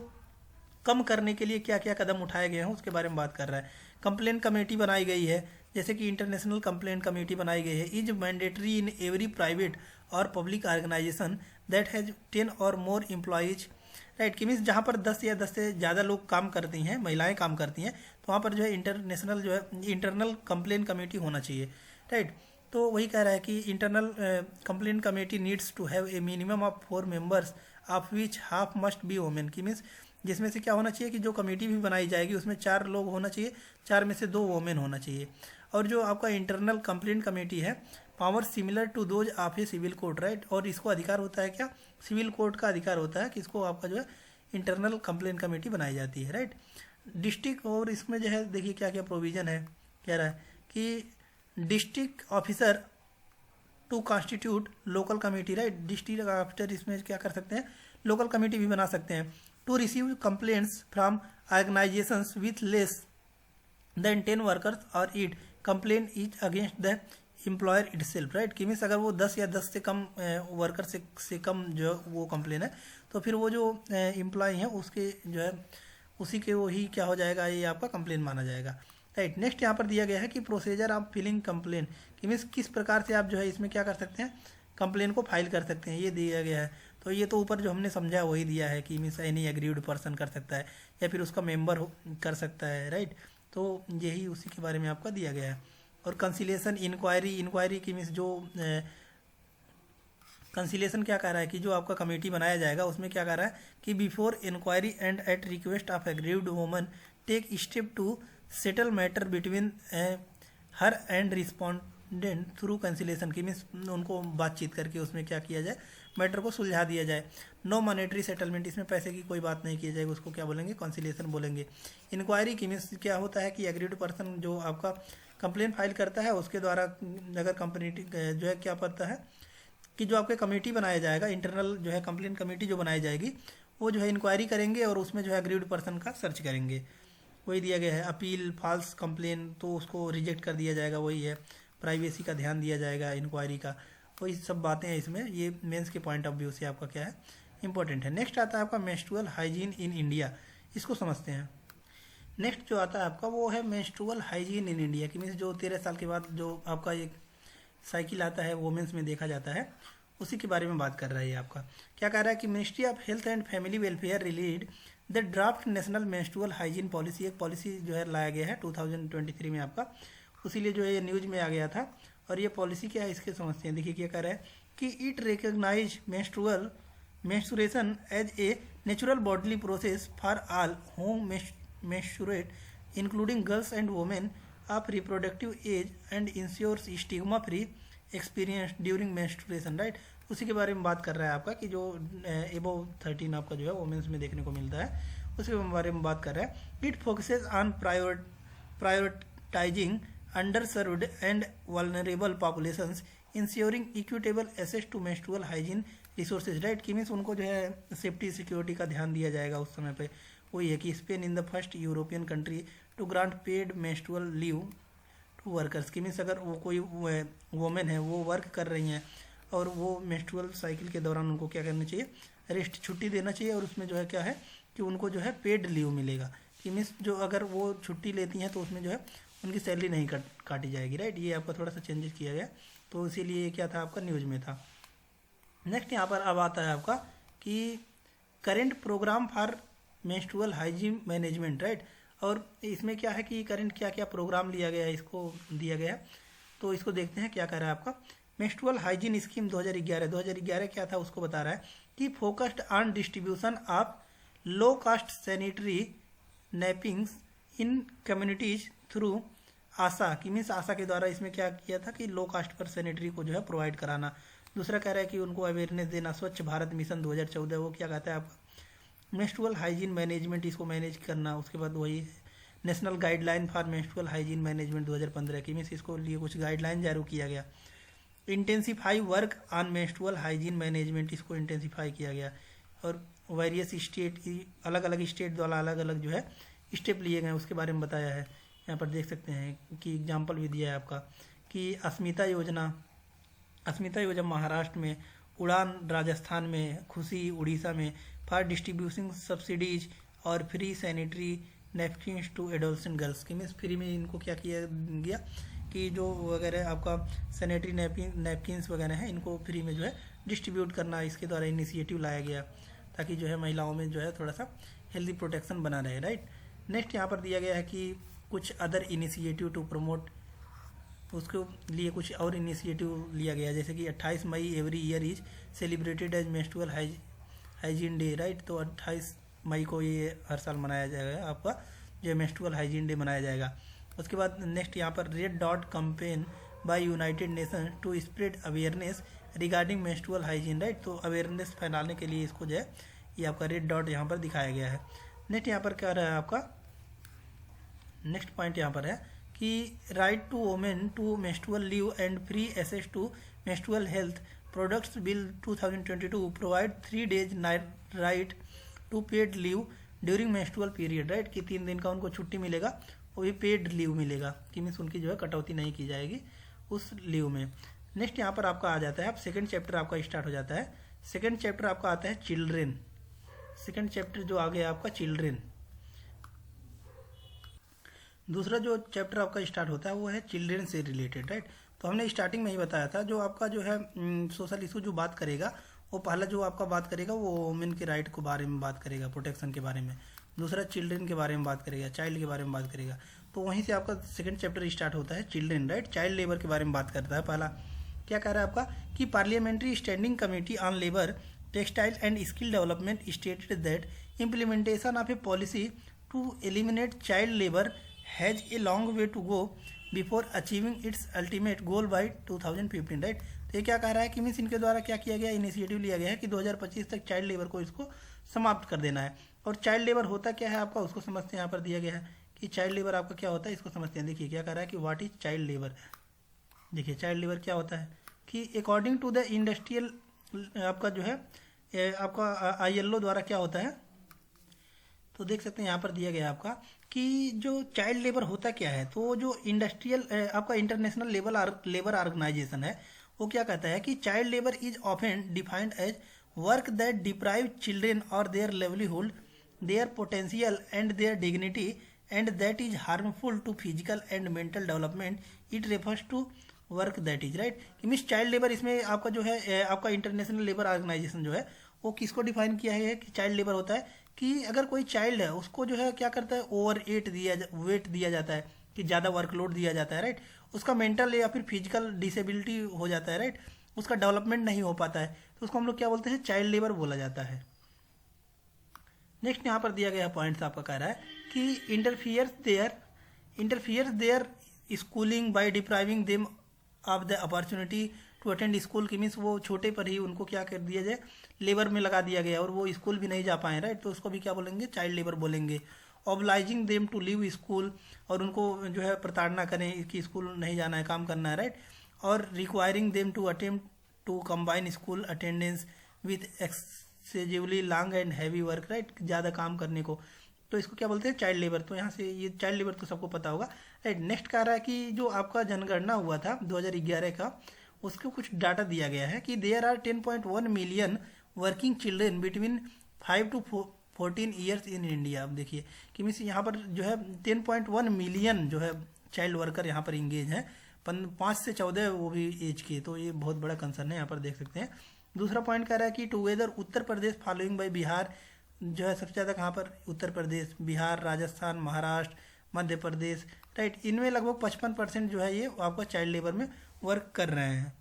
कम करने के लिए क्या क्या कदम उठाए गए हैं उसके बारे में बात कर रहा है। कंप्लेंट कमेटी बनाई गई है, जैसे कि इंटरनेशनल कंप्लेंट कमेटी बनाई गई है। Is mandatory in every private और पब्लिक ऑर्गेनाइजेशन दैट हैज 10 और मोर एम्प्लॉयज, राइट, कि मीन्स जहाँ पर 10 या 10 से ज़्यादा लोग काम करती हैं, महिलाएं काम करती हैं, तो वहाँ पर जो है इंटरनेशनल जो है इंटरनल कंप्लेंट कमेटी होना चाहिए, राइट। तो वही कह रहा है कि internal complaint committee needs to have a minimum of 4 members of which half must be women, की मीन्स जिसमें से क्या होना चाहिए कि जो कमेटी भी बनाई जाएगी उसमें 4 लोग होना चाहिए, 4 में से 2 वुमेन होना चाहिए। और जो आपका इंटरनल कंप्लेंट कमेटी है, power similar to those of a civil court, right, और इसको अधिकार होता है क्या, सिविल कोर्ट का अधिकार होता है कि इसको आपका जो है इंटरनल कंप्लेंट कमेटी बनाई जाती है, राइट। डिस्ट्रिक्ट, और इसमें जो है देखिए क्या क्या प्रोविजन है, कह रहा है कि district officer to constitute local committee, right, district officer इसमें क्या कर सकते हैं, लोकल कमेटी भी बना सकते हैं। To receive complaints from organisations with less than 10 workers और it complain is against the employer itself, right, कि मीन्स अगर वो 10 या 10 से कम वर्कर से कम जो वो कंप्लेन है, तो फिर वो जो एम्प्लॉय है उसके जो है उसी के वो ही क्या हो जाएगा, ये आपका कंप्लेन माना जाएगा, राइट। नेक्स्ट यहाँ पर दिया गया है कि प्रोसीजर ऑफ फिलिंग कंप्लेन, कि मीन्स किस प्रकार से आप जो है इसमें क्या कर सकते हैं, कंप्लेन को फाइल कर सकते हैं, ये दिया गया है। तो ये तो ऊपर जो हमने समझा वही दिया है कि मीन्स एनी एग्रीव्ड पर्सन कर सकता है या फिर उसका मेंबर कर सकता है, राइट। तो यही उसी के बारे में आपका दिया गया है। और कंसिलेशन इंक्वायरी की मीन्स जो कंसिलेशन क्या कह रहा है कि जो आपका कमेटी बनाया जाएगा उसमें क्या कह रहा है कि before inquiry and at request of aggrieved woman take step to settle matter between her and respondent through conciliation, की मीन्स उनको बातचीत करके उसमें क्या किया जाए, मैटर को सुलझा दिया जाए। नो मॉनेटरी सेटलमेंट, इसमें पैसे की कोई बात नहीं की जाएगी, उसको क्या बोलेंगे, कंसिलेशन बोलेंगे। इंक्वायरी की मीन्स क्या होता है कि एग्रीड पर्सन जो आपका कंप्लेन फाइल करता है उसके द्वारा अगर कंपनी जो है क्या पड़ता है कि जो आपके कमेटी बनाया जाएगा, इंटरनल जो है कंप्लेन कमेटी जो बनाई जाएगी वो जो है इंक्वायरी करेंगे और उसमें जो है एग्रीड पर्सन का सर्च करेंगे, वही दिया गया है। अपील फॉल्स कंप्लेन तो उसको रिजेक्ट कर दिया जाएगा, वही है। प्राइवेसी का ध्यान दिया जाएगा इंक्वायरी का, वही सब बातें हैं इसमें, ये मेंस के पॉइंट ऑफ व्यू से आपका क्या है इंपॉर्टेंट है। नेक्स्ट आता है आपका मेंस्ट्रुअल हाइजीन इन इंडिया, इसको समझते हैं। नेक्स्ट जो आता है आपका वो है मेंस्ट्रुअल हाइजीन इन इंडिया, की मीन्स जो 13 साल के बाद जो आपका एक साइकिल आता है वोमेंस में देखा जाता है, उसी के बारे में बात कर रहा है। आपका क्या कह रहा है कि ministry of health and family welfare released the draft national menstrual hygiene policy, एक पॉलिसी जो है लाया गया है 2023 में आपका, उसीलिए जो है ये न्यूज में आ गया था। और ये पॉलिसी क्या है इसके समझते हैं। देखिए क्या कह रहा है कि it recognise menstruation as a natural bodily process for all who menstruate including girls and women of reproductive age and ensures stigma free experience during menstruation, right. उसी के बारे में बात कर रहा है आपका कि जो एबोव 13 आपका जो है वोमेंस में देखने को मिलता है, उसके बारे में बात कर रहा है। It focuses on prioritising underserved and vulnerable populations, ensuring equitable access to menstrual hygiene resources, right. कि मीन्स उनको जो है सेफ्टी सिक्योरिटी का ध्यान दिया जाएगा उस समय पे। वही है कि Spain in the first European country to grant paid menstrual leave to workers, की मीन्स अगर वो कोई वोमेन है वो वर्क कर रही हैं और वो मेंस्ट्रुअल साइकिल के दौरान उनको क्या करना चाहिए, रेस्ट छुट्टी देना चाहिए, और उसमें जो है क्या है कि उनको जो है पेड लीव मिलेगा। कि मीन्स जो अगर वो छुट्टी लेती हैं तो उसमें जो है उनकी सैलरी नहीं काटी जाएगी, राइट। ये आपका थोड़ा सा चेंजेस किया गया, तो इसीलिए ये क्या था आपका न्यूज में था। नेक्स्ट यहाँ पर अब आता है आपका कि current programme for menstrual hygiene management, right. और इसमें क्या है कि करंट क्या क्या प्रोग्राम लिया गया है, इसको दिया गया है, तो इसको देखते हैं क्या कर रहा है आपका। मेंस्ट्रुअल हाइजीन स्कीम 2011 क्या था उसको बता रहा है कि focused on distribution of low cost sanitary napkins in communities through ASHA, की मीन्स आशा के द्वारा इसमें क्या किया था कि लो कास्ट पर सैनिटरी को जो है प्रोवाइड कराना। दूसरा कह रहा है कि उनको अवेयरनेस देना। स्वच्छ भारत मिशन 2014 वो क्या कहता है आपका मेंस्ट्रुअल हाइजीन मैनेजमेंट, इसको मैनेज करना। उसके बाद वही national guideline for menstrual hygiene management 2015 की, मीन्स इसको लिए कुछ गाइडलाइन जारी किया गया। Intensify work on menstrual hygiene management, इसको इंटेंसिफाई किया गया। और वेरियस स्टेट, अलग अलग स्टेट द्वारा अलग अलग जो है स्टेप लिए गए उसके बारे में बताया है। यहाँ पर देख सकते हैं कि एग्जाम्पल भी दिया है आपका कि अस्मिता योजना महाराष्ट्र में, उड़ान राजस्थान में, खुशी उड़ीसा में, for distribution subsidies or free sanitary napkins to adolescent girls, की मीन्स फ्री में इनको क्या किया गया कि जो वगैरह आपका सैनिटरी नैपकिन्स वगैरह हैं इनको फ्री में जो है डिस्ट्रीब्यूट करना, इसके द्वारा इनिशिएटिव लाया गया ताकि जो है महिलाओं में जो है थोड़ा सा हेल्दी प्रोटेक्शन बना रहे, राइट। नेक्स्ट यहाँ पर दिया गया है कि कुछ अदर इनिशिएटिव टू प्रमोट, उसके लिए कुछ और इनिशिएटिव लिया गया, जैसे कि 28 May every year is celebrated as menstrual hygiene day, right. तो 28 मई को ये हर साल मनाया जाएगा आपका जो मेंस्ट्रुअल हाइजीन डे मनाया जाएगा। उसके बाद नेक्स्ट यहाँ पर red dot campaign by United Nation to spread awareness regarding menstrual hygiene, right. तो अवेयरनेस फैलाने के लिए इसको जो है ये आपका रेड डॉट यहाँ पर दिखाया गया है। नेक्स्ट यहाँ पर क्या रहा है आपका, नेक्स्ट पॉइंट यहाँ पर है कि right to women to menstrual leave and free access to menstrual health products bill 2022 provide 3 days right to paid leave during menstrual period, right. कि 3 दिन का उनको छुट्टी मिलेगा, वो भी पेड लीव मिलेगा, कि मीन्स उनकी जो है कटौती नहीं की जाएगी उस लीव में। नेक्स्ट यहाँ पर आपका आ जाता है, अब सेकेंड चैप्टर आपका स्टार्ट हो जाता है। सेकेंड चैप्टर आपका आता है चिल्ड्रेन। सेकेंड चैप्टर जो आ गया आपका चिल्ड्रेन। दूसरा जो चैप्टर आपका स्टार्ट होता है वो है चिल्ड्रेन से रिलेटेड, राइट। तो हमने स्टार्टिंग में ही बताया था जो आपका जो है सोशल इशू जो बात करेगा वो पहला जो आपका बात करेगा वो वुमेन के राइट के बारे में बात करेगा, प्रोटेक्शन के बारे में। दूसरा चिल्ड्रेन के बारे में बात करेगा, चाइल्ड के बारे में बात करेगा। तो वहीं से आपका सेकंड चैप्टर स्टार्ट होता है चिल्ड्रेन, राइट। चाइल्ड लेबर के बारे में बात करता है। पहला क्या कह रहा है आपका कि parliamentary standing committee on labour textile and skill development stated that implementation of a policy to eliminate child labour has a long way to go before achieving its ultimate goal by 2015, right. तो ये क्या कह रहा है कि means इनके द्वारा क्या किया गया, इनिशिएटिव लिया गया है कि 2025 तक चाइल्ड लेबर को इसको समाप्त कर देना है। और चाइल्ड लेबर होता क्या है आपका उसको समझते हैं। यहाँ पर दिया गया है कि चाइल्ड लेबर आपका क्या होता है, इसको समझते हैं। देखिए क्या कह रहा है कि व्हाट इज चाइल्ड लेबर। देखिए चाइल्ड लेबर क्या होता है कि अकॉर्डिंग टू द इंडस्ट्रियल आपका जो है आपका ILO द्वारा क्या होता है, तो देख सकते हैं यहाँ पर दिया गया आपका कि जो चाइल्ड लेबर होता क्या है। तो जो इंडस्ट्रियल आपका इंटरनेशनल लेबर ऑर्गेनाइजेशन है वो क्या कहता है कि child labour is often defined as work that deprive children और their livelihood, their potential and their dignity and that is harmful to physical and mental development. It refers to work that is, right. कि means child labour इसमें आपका जो है आपका international Labour organisation जो है वो किसको डिफाइन किया है कि चाइल्ड लेबर होता है कि अगर कोई चाइल्ड है उसको जो है क्या करता है ओवर वेट दिया जाता है, कि ज़्यादा वर्कलोड दिया जाता है, राइट। उसका मेंटल या फिर फिजिकल डिसेबिलिटी हो जाता है, राइट। उसका डेवलपमेंट नहीं हो पाता है, तो उसको हम लोग क्या बोलते हैं, चाइल्ड लेबर बोला जाता है। नेक्स्ट यहाँ पर दिया गया पॉइंट्स आपका कह रहा है कि interferes their schooling by depriving them of the opportunity to attend school की मीन्स वो छोटे पर ही उनको क्या कर दिया जाए, लेबर में लगा दिया गया और वो स्कूल भी नहीं जा पाए, राइट। तो उसको भी क्या बोलेंगे, चाइल्ड लेबर बोलेंगे। Obliging them to leave school, और उनको जो है प्रताड़ना करें कि स्कूल नहीं जाना है, काम करना है, राइट। और requiring them to attempt to combine school attendance with excessively long and heavy work, right, ज़्यादा काम करने को, तो इसको क्या बोलते हैं, चाइल्ड लेबर। तो यहाँ से ये चाइल्ड लेबर तो सबको पता होगा, राइट। नेक्स्ट कह रहा है कि जो आपका जनगणना हुआ था 2011 का, उसको कुछ डाटा दिया गया है कि there are 10.1 million working children between 5 to 14 years in India. अब देखिए कि मीन्स यहाँ पर जो है 10.1 मिलियन जो है चाइल्ड वर्कर यहाँ पर इंगेज हैं, 5 से 14 वो भी एज के, तो ये बहुत बड़ा कंसर्न है, यहाँ पर देख सकते हैं। दूसरा पॉइंट कह रहा है कि together Uttar Pradesh following by Bihar, जो है सबसे ज़्यादा कहाँ पर, उत्तर प्रदेश, बिहार, राजस्थान, महाराष्ट्र, मध्य प्रदेश, राइट, इनमें लगभग 55% जो है ये आपका चाइल्ड लेबर में वर्क कर रहे हैं।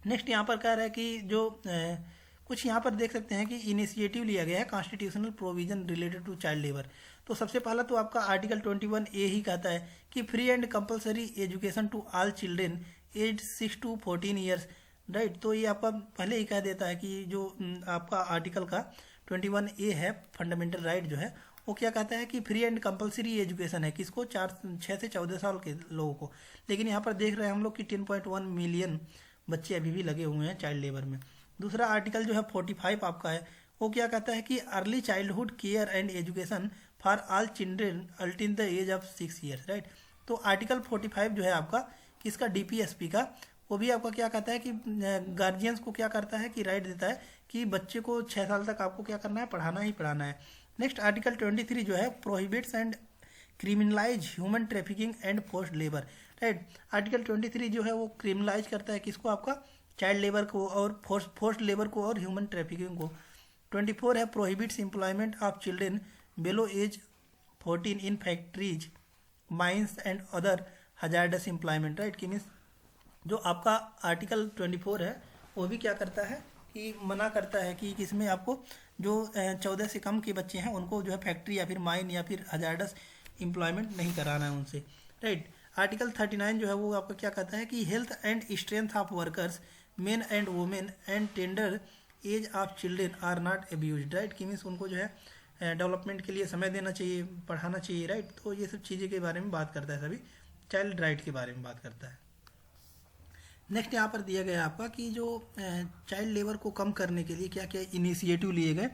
नेक्स्ट यहाँ पर कह रहा है कि जो कुछ यहाँ पर देख सकते हैं कि इनिशिएटिव लिया गया है constitutional provision related to child labour. तो सबसे पहला तो आपका आर्टिकल 21A ही कहता है कि free and compulsory education to all children age 6 to 14 years, right. तो ये आपका पहले ही कह देता है कि जो आपका आर्टिकल का 21A है, फंडामेंटल राइट जो है, वो क्या कहता है कि फ्री एंड कंपलसरी एजुकेशन है, किसको, 6 से 14 साल के लोगों को। लेकिन यहाँ पर देख रहे हैं हम लोग कि 10.1 मिलियन बच्चे अभी भी लगे हुए हैं चाइल्ड लेबर में। दूसरा आर्टिकल जो है 45 आपका है, वो क्या कहता है कि early childhood care and education for all children until the age of 6 years, right. तो आर्टिकल 45 जो है आपका किसका, DPSP का, वो भी आपका क्या कहता है कि गार्जियंस को क्या करता है कि राइट देता है कि बच्चे को 6 साल तक आपको क्या करना है, पढ़ाना ही पढ़ाना है। नेक्स्ट आर्टिकल 23 जो है prohibits and criminalise human trafficking and forced labour, right. Article 23 जो है वो क्रिमिनलाइज करता है किसको, आपका चाइल्ड लेबर को और फोर्स्ड लेबर को और ह्यूमन ट्रैफिकिंग को। 24 है prohibits employment of children below age 14 in factories, mines and other hazardous employment, right. कि मीन्स जो आपका आर्टिकल 24 है वो भी क्या करता है कि मना करता है कि किसमें आपको जो 14 से कम के बच्चे हैं उनको जो है फैक्ट्री या फिर माइन या फिर हजार्डस एम्प्लॉयमेंट नहीं कराना है उनसे, राइट। आर्टिकल 39 जो है वो आपका क्या कहता है कि health and strength of workers men and women and tender age of children are not abused, right. कि मीन्स उनको जो है डेवलपमेंट के लिए समय देना चाहिए, पढ़ाना चाहिए, राइट। तो ये सब चीज़ें के बारे में बात करता है, सभी चाइल्ड राइट के बारे में बात करता है। नेक्स्ट यहाँ पर दिया गया आपका कि जो चाइल्ड लेबर को कम करने के लिए क्या क्या इनिशिएटिव लिए गए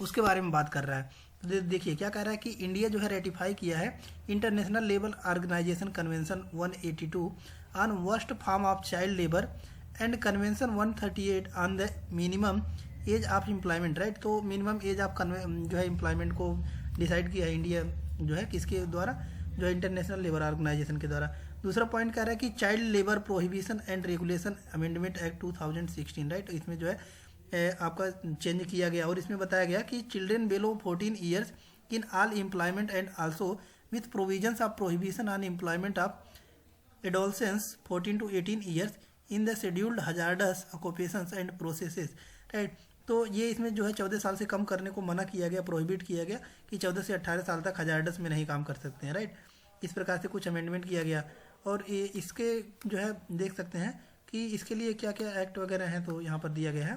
उसके बारे में बात कर रहा है। तो देखिए क्या कह रहा है कि इंडिया जो है रेटिफाई किया है International Labour Organization convention 182 on worst form of child labour and convention 138 on the minimum age of employment, right. तो मिनिमम एज ऑफ जो है एम्प्लॉयमेंट को डिसाइड किया है इंडिया जो है किसके द्वारा, जो इंटरनेशनल लेबर ऑर्गेनाइजेशन के द्वारा। दूसरा पॉइंट कह रहा है कि child labour prohibition and regulation amendment act 2016, right. इसमें जो है आपका चेंज किया गया और इसमें बताया गया कि children below 14 years in all employment and also with provisions of prohibition on employment of adolescence 14 to 18 years in the scheduled hazardous occupations and processes, right. तो ये इसमें जो है 14 साल से कम करने को मना किया गया, प्रोहिबिट किया गया कि 14 से 18 साल तक हजार्डस में नहीं काम कर सकते हैं, राइट। इस प्रकार से कुछ अमेंडमेंट किया गया और ये इसके जो है देख सकते हैं कि इसके लिए क्या क्या एक्ट वगैरह हैं, तो यहाँ पर दिया गया है।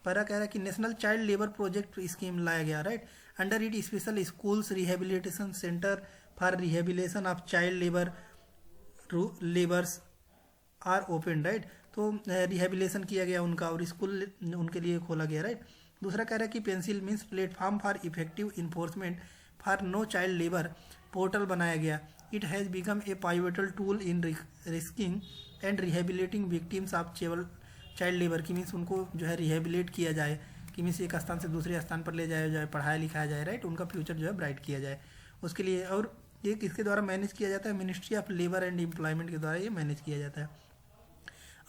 पहला कह रहा है कि national child labour project scheme लाया गया, right. Under it special schools rehabilitation centre for rehabilitation of child labours are open, right. तो रिहेबिलेशन किया गया उनका और स्कूल उनके लिए खोला गया, राइट। दूसरा कह रहा है कि pencil means platform for effective enforcement for no child labour portal बनाया गया। It has become a pivotal tool in rescuing and rehabilitating victims of child labour. की मीन्स उनको जो है रिहेबिलेट किया जाए, कि मीन्स एक स्थान से दूसरे स्थान पर ले जाया जाए, पढ़ाया लिखाया जाए, राइट। उनका फ्यूचर जो है ब्राइट किया जाए उसके लिए। और ये किसके द्वारा मैनेज किया जाता है, ministry of labour and employment के द्वारा ये मैनेज किया जाता है।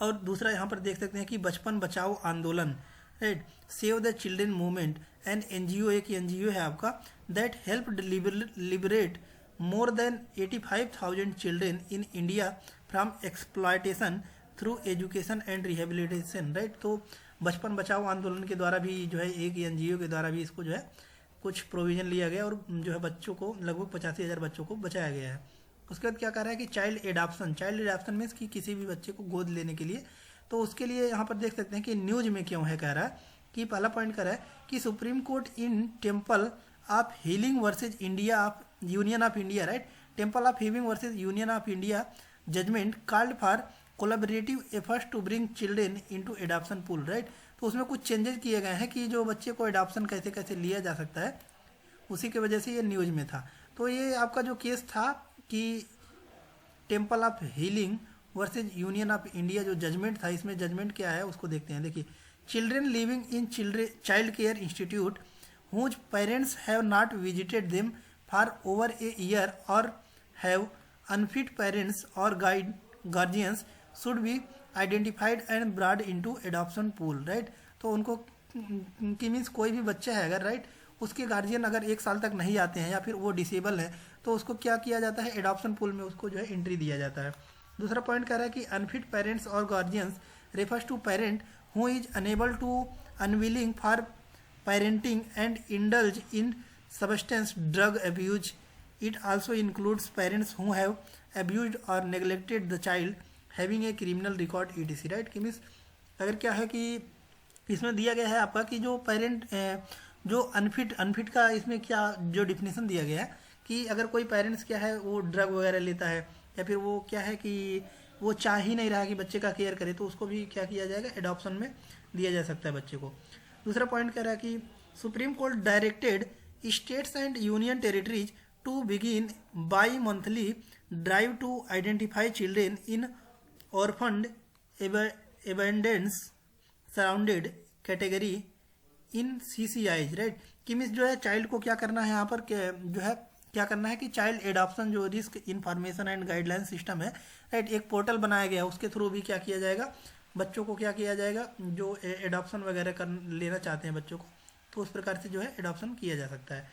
और दूसरा यहाँ पर देख सकते हैं कि बचपन बचाओ आंदोलन, right, save the children movement, and NGO एक NGO है आपका that help liberate more than 85,000 children in India from exploitation through education and rehabilitation, right। तो बचपन बचाओ आंदोलन के द्वारा भी जो है एक NGO के द्वारा भी इसको जो है कुछ प्रोविजन लिया गया और जो है बच्चों को लगभग 85,000 बच्चों को बचाया गया है। उसके बाद क्या कह रहा है कि चाइल्ड एडाप्शन मीन्स कि किसी भी बच्चे को गोद लेने के लिए। तो उसके लिए यहाँ पर देख सकते हैं कि न्यूज में क्यों है, कह रहा है कि पहला पॉइंट कह रहा है कि supreme court in Temple of Healing versus India of Union of India, right, Temple of Healing versus Union of India judgment called for collaborative efforts to bring children into adoption pool, right. तो उसमें कुछ changes किए गए हैं कि जो बच्चे को एडॉप्शन कैसे कैसे लिया जा सकता है, उसी की वजह से ये न्यूज में था। तो ये आपका जो केस था कि temple of Healing versus Union of India, जो जजमेंट था, इसमें जजमेंट क्या है उसको देखते हैं। देखिए, children living in child care institute whose parents have not visited them for over a year or have unfit parents or guardians should be identified and brought into adoption pool, right। तो उनको कि means कोई भी बच्चा है अगर, right, उसके guardian अगर 1 साल तक नहीं आते हैं या फिर वो डिसेबल है, तो उसको क्या किया जाता है, एडॉप्शन पूल में उसको जो है एंट्री दिया जाता है। दूसरा पॉइंट कह रहा है कि unfit parents or guardians refers to parent who is unable to unwilling for parenting and indulge in substance drug abuse. It also includes parents who have abused or neglected the child having a criminal record etc, right। कि means अगर क्या है कि इसमें दिया गया है आपका कि जो पेरेंट जो अनफिट का इसमें क्या जो डिफिनेशन दिया गया है कि अगर कोई पेरेंट्स क्या है वो ड्रग वगैरह लेता है या फिर वो क्या है कि वो चाह ही नहीं रहा कि बच्चे का केयर करे, तो उसको भी क्या किया जाएगा, एडॉप्शन में दिया जा सकता है बच्चे को। दूसरा पॉइंट कह रहा है कि supreme court directed states and union territories to begin bimonthly drive to identify children in orphaned abandoned surrendered category in CCIs, right. कि मीन्स जो है चाइल्ड को क्या करना है यहाँ पर जो है क्या करना है कि चाइल्ड एडॉप्शन जो risk information and guideline system है, राइट, एक पोर्टल बनाया गया है, उसके थ्रू भी क्या किया जाएगा, बच्चों को क्या किया जाएगा, जो एडॉप्शन वगैरह कर लेना चाहते हैं बच्चों को, तो उस प्रकार से जो है एडॉप्शन किया जा सकता है।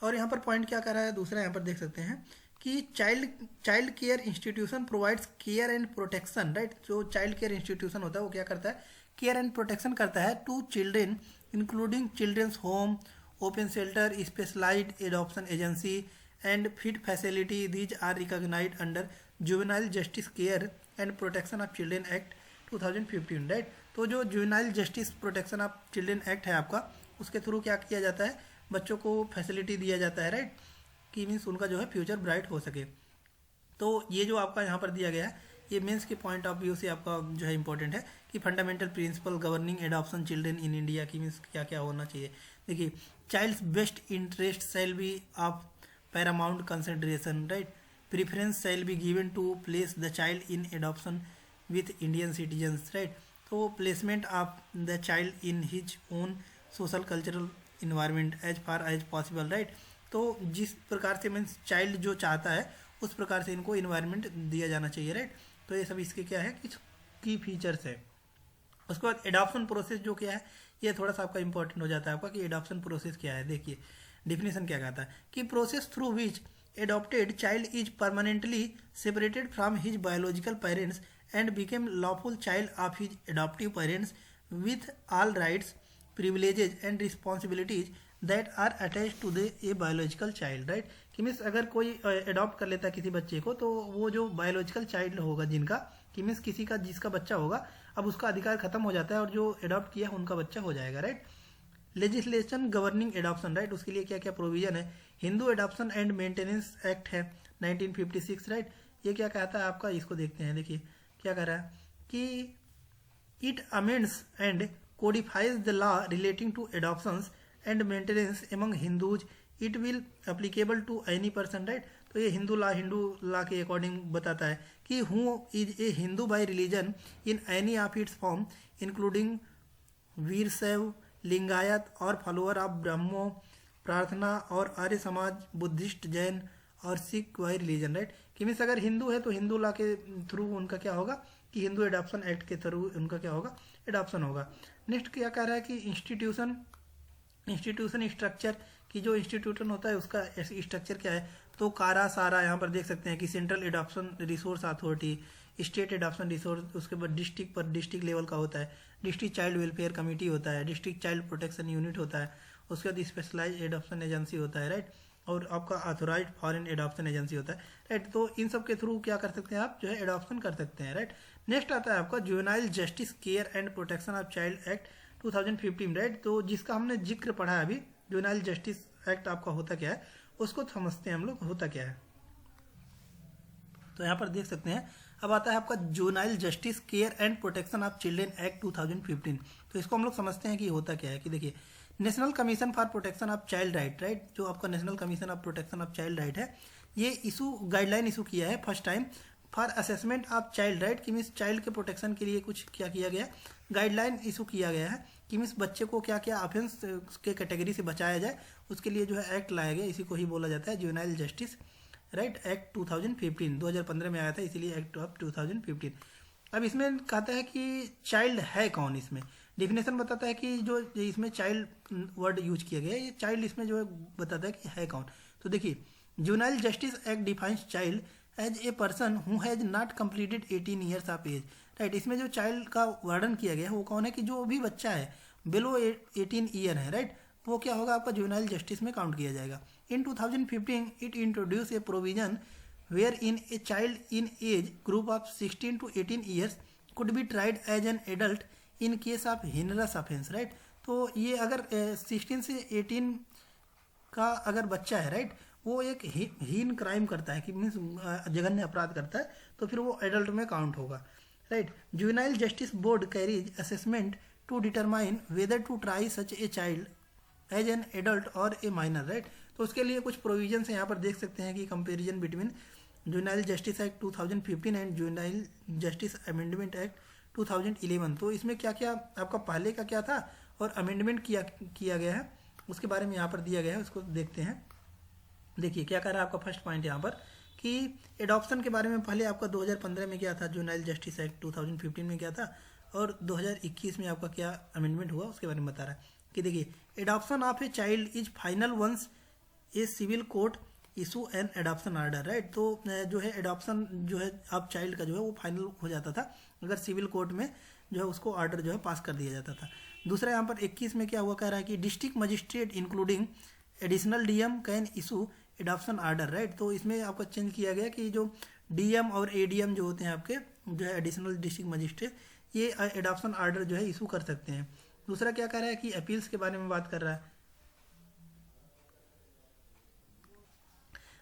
और यहाँ पर पॉइंट क्या कर रहा है दूसरा, यहाँ पर देख सकते हैं कि child care institution provides care and protection, right. जो चाइल्ड केयर इंस्टीट्यूशन होता है वो क्या करता है, केयर एंड प्रोटेक्शन करता है to children including children's home, open shelter, specialised adoption agency and fit facility. These are recognised under juvenile justice care and protection of children act 2015, right. तो जो juvenile justice protection of children act है आपका, उसके through क्या किया जाता है, बच्चों को फैसिलिटी दिया जाता है, राइट, कि मीन्स उनका जो है फ्यूचर ब्राइट हो सके। तो ये जो आपका यहाँ पर दिया गया है, ये मेंस के पॉइंट ऑफ व्यू से आपका जो है इंपॉर्टेंट है कि fundamental principle governing adoption children in India की मीन्स क्या क्या होना चाहिए। देखिए, child's best interest shall be of paramount consideration, right. Preference shall be given to place the child in adoption with Indian citizens, right. तो placement of the child in his own social cultural environment as far as possible, right. तो जिस प्रकार से means child जो चाहता है उस प्रकार से इनको इन्वायरमेंट दिया जाना चाहिए, राइट। तो ये सब इसके क्या है कि की फीचर्स है। उसके बाद एडॉप्शन प्रोसेस जो क्या है, ये थोड़ा सा आपका इंपॉर्टेंट हो जाता है आपका कि एडॉप्शन प्रोसेस क्या है। देखिए डिफिनेशन क्या कहता है कि process through which adopted child is permanently separated from his biological parents and became lawful child of his adoptive parents with all rights, privileges and responsibilities that are attach to the a biological child, right. कि means अगर कोई adopt कर लेता है किसी बच्चे को, तो वो जो बायोलॉजिकल चाइल्ड होगा जिनका, कि मीन्स किसी का जिसका बच्चा होगा, अब उसका अधिकार खत्म हो जाता है और जो अडॉप्ट किया है उनका बच्चा हो जाएगा, right. Legislation governing adoption, right, उसके लिए क्या क्या प्रोविजन है। Hindu adoption and maintenance act है 1956, राइट। ये क्या कहता है आपका, इसको देखते हैं। देखिए क्या कह रहा है कि it amends and codifies the law relating to adoptions and maintenance among Hindus, it will applicable to any person, right. तो ये हिंदू लॉ के अकॉर्डिंग बताता है कि who is a Hindu by religion in any of its form including Virashaiva, Lingayat और follower of ब्रह्मो, प्रार्थना और Arya Samaj, Buddhist, Jain और सिख बाय रिलीजन, राइट। कि मीन्स अगर हिंदू है तो हिंदू लॉ के थ्रू उनका क्या होगा कि हिंदू एडॉप्शन एक्ट के थ्रू उनका क्या होगा, एडॉप्शन होगा। नेक्स्ट क्या कह रहा है कि इंस्टीट्यूशन स्ट्रक्चर की जो इंस्टीट्यूशन होता है उसका स्ट्रक्चर क्या है। तो कारा सारा यहाँ पर देख सकते हैं कि central adoption resource authority, state adoption resource, उसके बाद डिस्ट्रिक्ट लेवल का होता है, डिस्ट्रिक्ट चाइल्ड वेलफेयर कमेटी होता है, डिस्ट्रिक्ट चाइल्ड प्रोटेक्शन यूनिट होता है, उसके बाद स्पेशलाइज्ड एडॉप्शन एजेंसी होता है, राइट। और आपका ऑथोराइज फॉरेन एडॉप्शन एजेंसी होता है, राइट। तो इन सब के थ्रू क्या कर सकते हैं आप, जो है एडॉप्शन कर सकते हैं, राइट। नेक्स्ट आता है आपका juvenile justice care and protection of child act 2015, right. तो जिसका हमने जिक्र पढ़ा है अभी, जुवेनाइल जस्टिस एक्ट आपका होता क्या है, उसको समझते हैं हम लोग होता क्या है। तो यहाँ पर देख सकते हैं, अब आता है आपका juvenile justice care and protection of children act 2015। तो इसको हम लोग समझते हैं कि होता क्या है, कि देखिए national commission for protection of child right, right, जो आपका national commission of protection of child right है, ये गाइडलाइन इशू किया है first time for assessment of child right, कि मीन्स चाइल्ड के प्रोटेक्शन के लिए कुछ क्या किया गया, गाइडलाइन इशू किया गया है, कि मीन्स बच्चे को क्या क्या ऑफेंस के कैटेगरी से बचाया जाए, उसके लिए जो है एक्ट लाया गया, इसी को ही बोला जाता है जुवेनाइल जस्टिस राइट एक्ट 2015 में आया था, इसीलिए एक्ट ऑफ 2015। अब इसमें कहता है कि चाइल्ड है कौन, इसमें डिफिनेशन बताता है कि जो इसमें चाइल्ड वर्ड यूज किया गया है, ये चाइल्ड इसमें जो है बताता है कि है कौन। तो देखिए juvenile justice act defines child as a person who has not completed 18 years of age, right. इसमें जो चाइल्ड का वर्णन किया गया है वो कौन है, कि जो भी बच्चा है बिलो 18 ईयर है, राइट, वो क्या होगा आपका जुवेनाइल जस्टिस में काउंट किया जाएगा। In 2015 it introduce a provision wherein a child in age group of 16 to 18 years could be tried as an adult in case of heinous offence, right. तो ये अगर 16 से 18 का अगर बच्चा है, राइट, वो एक हीन क्राइम करता है, कि मीन्स जघन्य अपराध करता है, तो फिर वो एडल्ट में काउंट होगा, right. Juvenile justice board carries assessment to determine whether to try such a child as an adult or a minor, right. तो उसके लिए कुछ प्रोविजन है यहाँ पर देख सकते हैं कि comparison between juvenile justice act 2015 and juvenile justice amendment act 2011। तो इसमें क्या क्या आपका पहले का क्या था और अमेंडमेंट किया गया है, उसके बारे में यहाँ पर दिया गया है, उसको देखते हैं। देखिए क्या कह रहा है आपका फर्स्ट पॉइंट यहाँ पर, कि एडॉप्शन के बारे में पहले आपका 2015 में क्या था, जुवेनाइल जस्टिस एक्ट 2015 में क्या था, और 2021 में आपका क्या अमेंडमेंट हुआ उसके बारे में बता रहा है। कि देखिए adoption of a child is final once a civil court issue an adoption order, right. तो जो है एडॉप्शन जो है आप चाइल्ड का जो है वो फाइनल हो जाता था अगर सिविल कोर्ट में जो है उसको ऑर्डर जो है पास कर दिया जाता था। दूसरा यहाँ पर 21 में क्या हुआ, कह रहा है कि district magistrate including additional DM can issue adoption order, right. तो इसमें आपका चेंज किया गया कि जो डीएम और एडीएम जो होते हैं आपके, जो है एडिशनल डिस्ट्रिक्ट मजिस्ट्रेट, ये एडॉप्शन ऑर्डर जो है इशू कर सकते हैं। दूसरा क्या कह रहा है कि अपील्स के बारे में बात कर रहा है।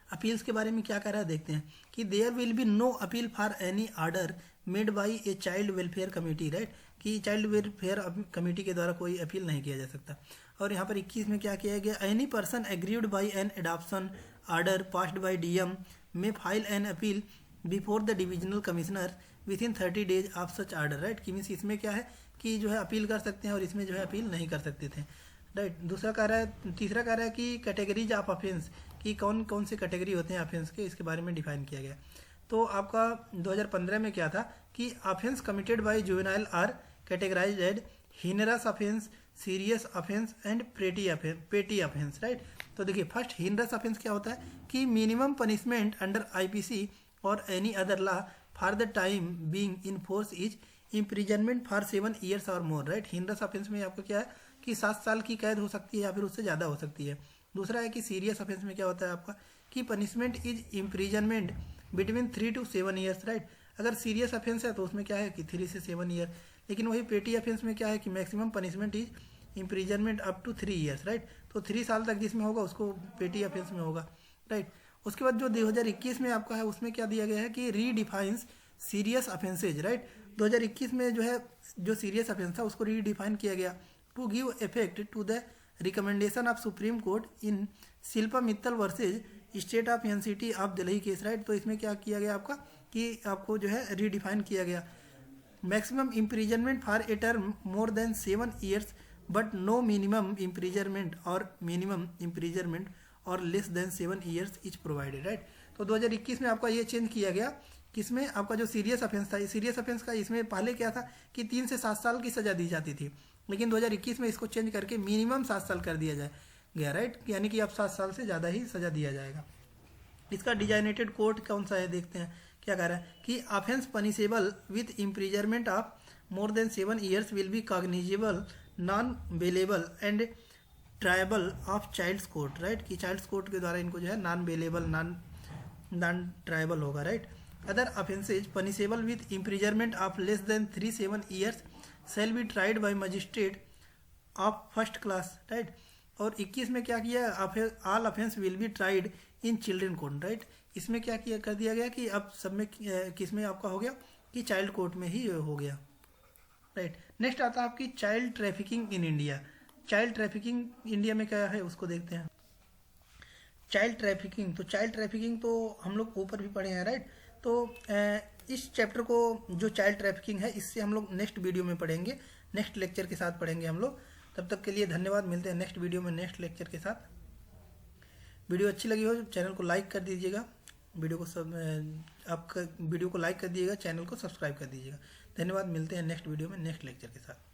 अपील्स के बारे में क्या कह रहा है देखते हैं, कि there will be no appeal for any order made by a child welfare committee, right, कि चाइल्ड वेलफेयर कमेटी के द्वारा कोई अपील नहीं किया जा सकता। और यहाँ पर 21 में क्या किया गया, any person aggrieved by an adoption order passed by DM may file an appeal before the divisional commissioner within 30 days of such order, right. कि मीन्स इसमें क्या है कि जो है अपील कर सकते हैं और इसमें जो है अपील नहीं कर सकते थे, राइट। दूसरा कह रहा है, तीसरा कह रहा है कि कैटेगरीज ऑफ ऑफेंस, कि कौन कौन से कैटेगरी होते हैं ऑफेंस के, इसके बारे में डिफाइन किया गया। तो आपका 2015 में क्या था कि offence committed by juvenile are categorised as heinous offence, serious offence and petty offence, right. तो देखिए फर्स्ट हीनरस ऑफेंस क्या होता है, कि minimum punishment under IPC or any other law for the time being in force is imprisonment for 7 years और मोर, right. हीनरस offence में आपको क्या है कि 7 साल की कैद हो सकती है या फिर उससे ज़्यादा हो सकती है। दूसरा है कि सीरियस ऑफेंस में क्या होता है आपका, कि punishment is imprisonment between 3 to 7 years, right. अगर सीरियस ऑफेंस है तो उसमें क्या है कि 3 से 7 ईयर, लेकिन वही पेटी ऑफेंस में क्या है कि maximum punishment is imprisonment up to 3 years, right. तो 3 साल तक जिसमें होगा उसको पेटी ऑफेंस में होगा, राइट। उसके बाद जो 2021 में आपका है उसमें क्या दिया गया है कि रीडिफाइंस सीरियस ऑफेंसेज, राइट। 2021 में जो है जो सीरियस ऑफेंस था उसको रीडिफाइन किया गया to give effect to the recommendation of supreme court in Shilpa Mittal versus state of NCT of Delhi case, right. तो इसमें क्या किया गया आपका कि आपको जो है रीडिफाइन किया गया maximum imprisonment for a term more than 7 years but no minimum imprisonment or less than 7 years is provided, right. तो 2021 में आपका ये चेंज किया गया, किसमें आपका जो सीरियस ऑफेंस था, सीरियस ऑफेंस का इसमें पहले क्या था कि 3 से 7 साल की सजा दी जाती थी, लेकिन 2021 में इसको चेंज करके मिनिमम 7 साल कर दिया गया, राइट। यानी कि अब 7 साल से ज़्यादा ही सजा दिया जाएगा। इसका डिजाइनेटेड कोर्ट कौन सा है देखते हैं, क्या कह रहा है कि offence punishable with imprisonment of more than 7 years will be cognizable non bailable and triable of child's court, right, कि चाइल्ड्स कोर्ट के द्वारा इनको जो है नॉन बेलेबल, नॉन ट्रायबल होगा, right. Other offences punishable with imprisonment of less than 3-7 years shall be tried by magistrate of first class, right. और 21 में क्या किया, all offence will be tried in children court, right. इसमें क्या किया कर दिया गया कि अब सब में किस में आपका हो गया कि चाइल्ड कोर्ट में ही हो गया, राइट। नेक्स्ट आता है आपकी child trafficking in India. Child trafficking India में क्या है उसको देखते हैं। चाइल्ड ट्रैफिकिंग, तो चाइल्ड ट्रैफिकिंग तो हम लोग ऊपर भी पढ़े हैं, राइट। तो इस चैप्टर को जो चाइल्ड ट्रैफिकिंग है इससे हम लोग नेक्स्ट वीडियो में पढ़ेंगे, नेक्स्ट लेक्चर के साथ पढ़ेंगे हम लोग। तब तक के लिए धन्यवाद, मिलते हैं नेक्स्ट वीडियो में नेक्स्ट लेक्चर के साथ। वीडियो अच्छी लगी हो चैनल को लाइक कर दीजिएगा, वीडियो को आपका वीडियो को लाइक कर दीजिएगा, चैनल को सब्सक्राइब कर दीजिएगा। धन्यवाद, मिलते हैं नेक्स्ट वीडियो में नेक्स्ट लेक्चर के साथ।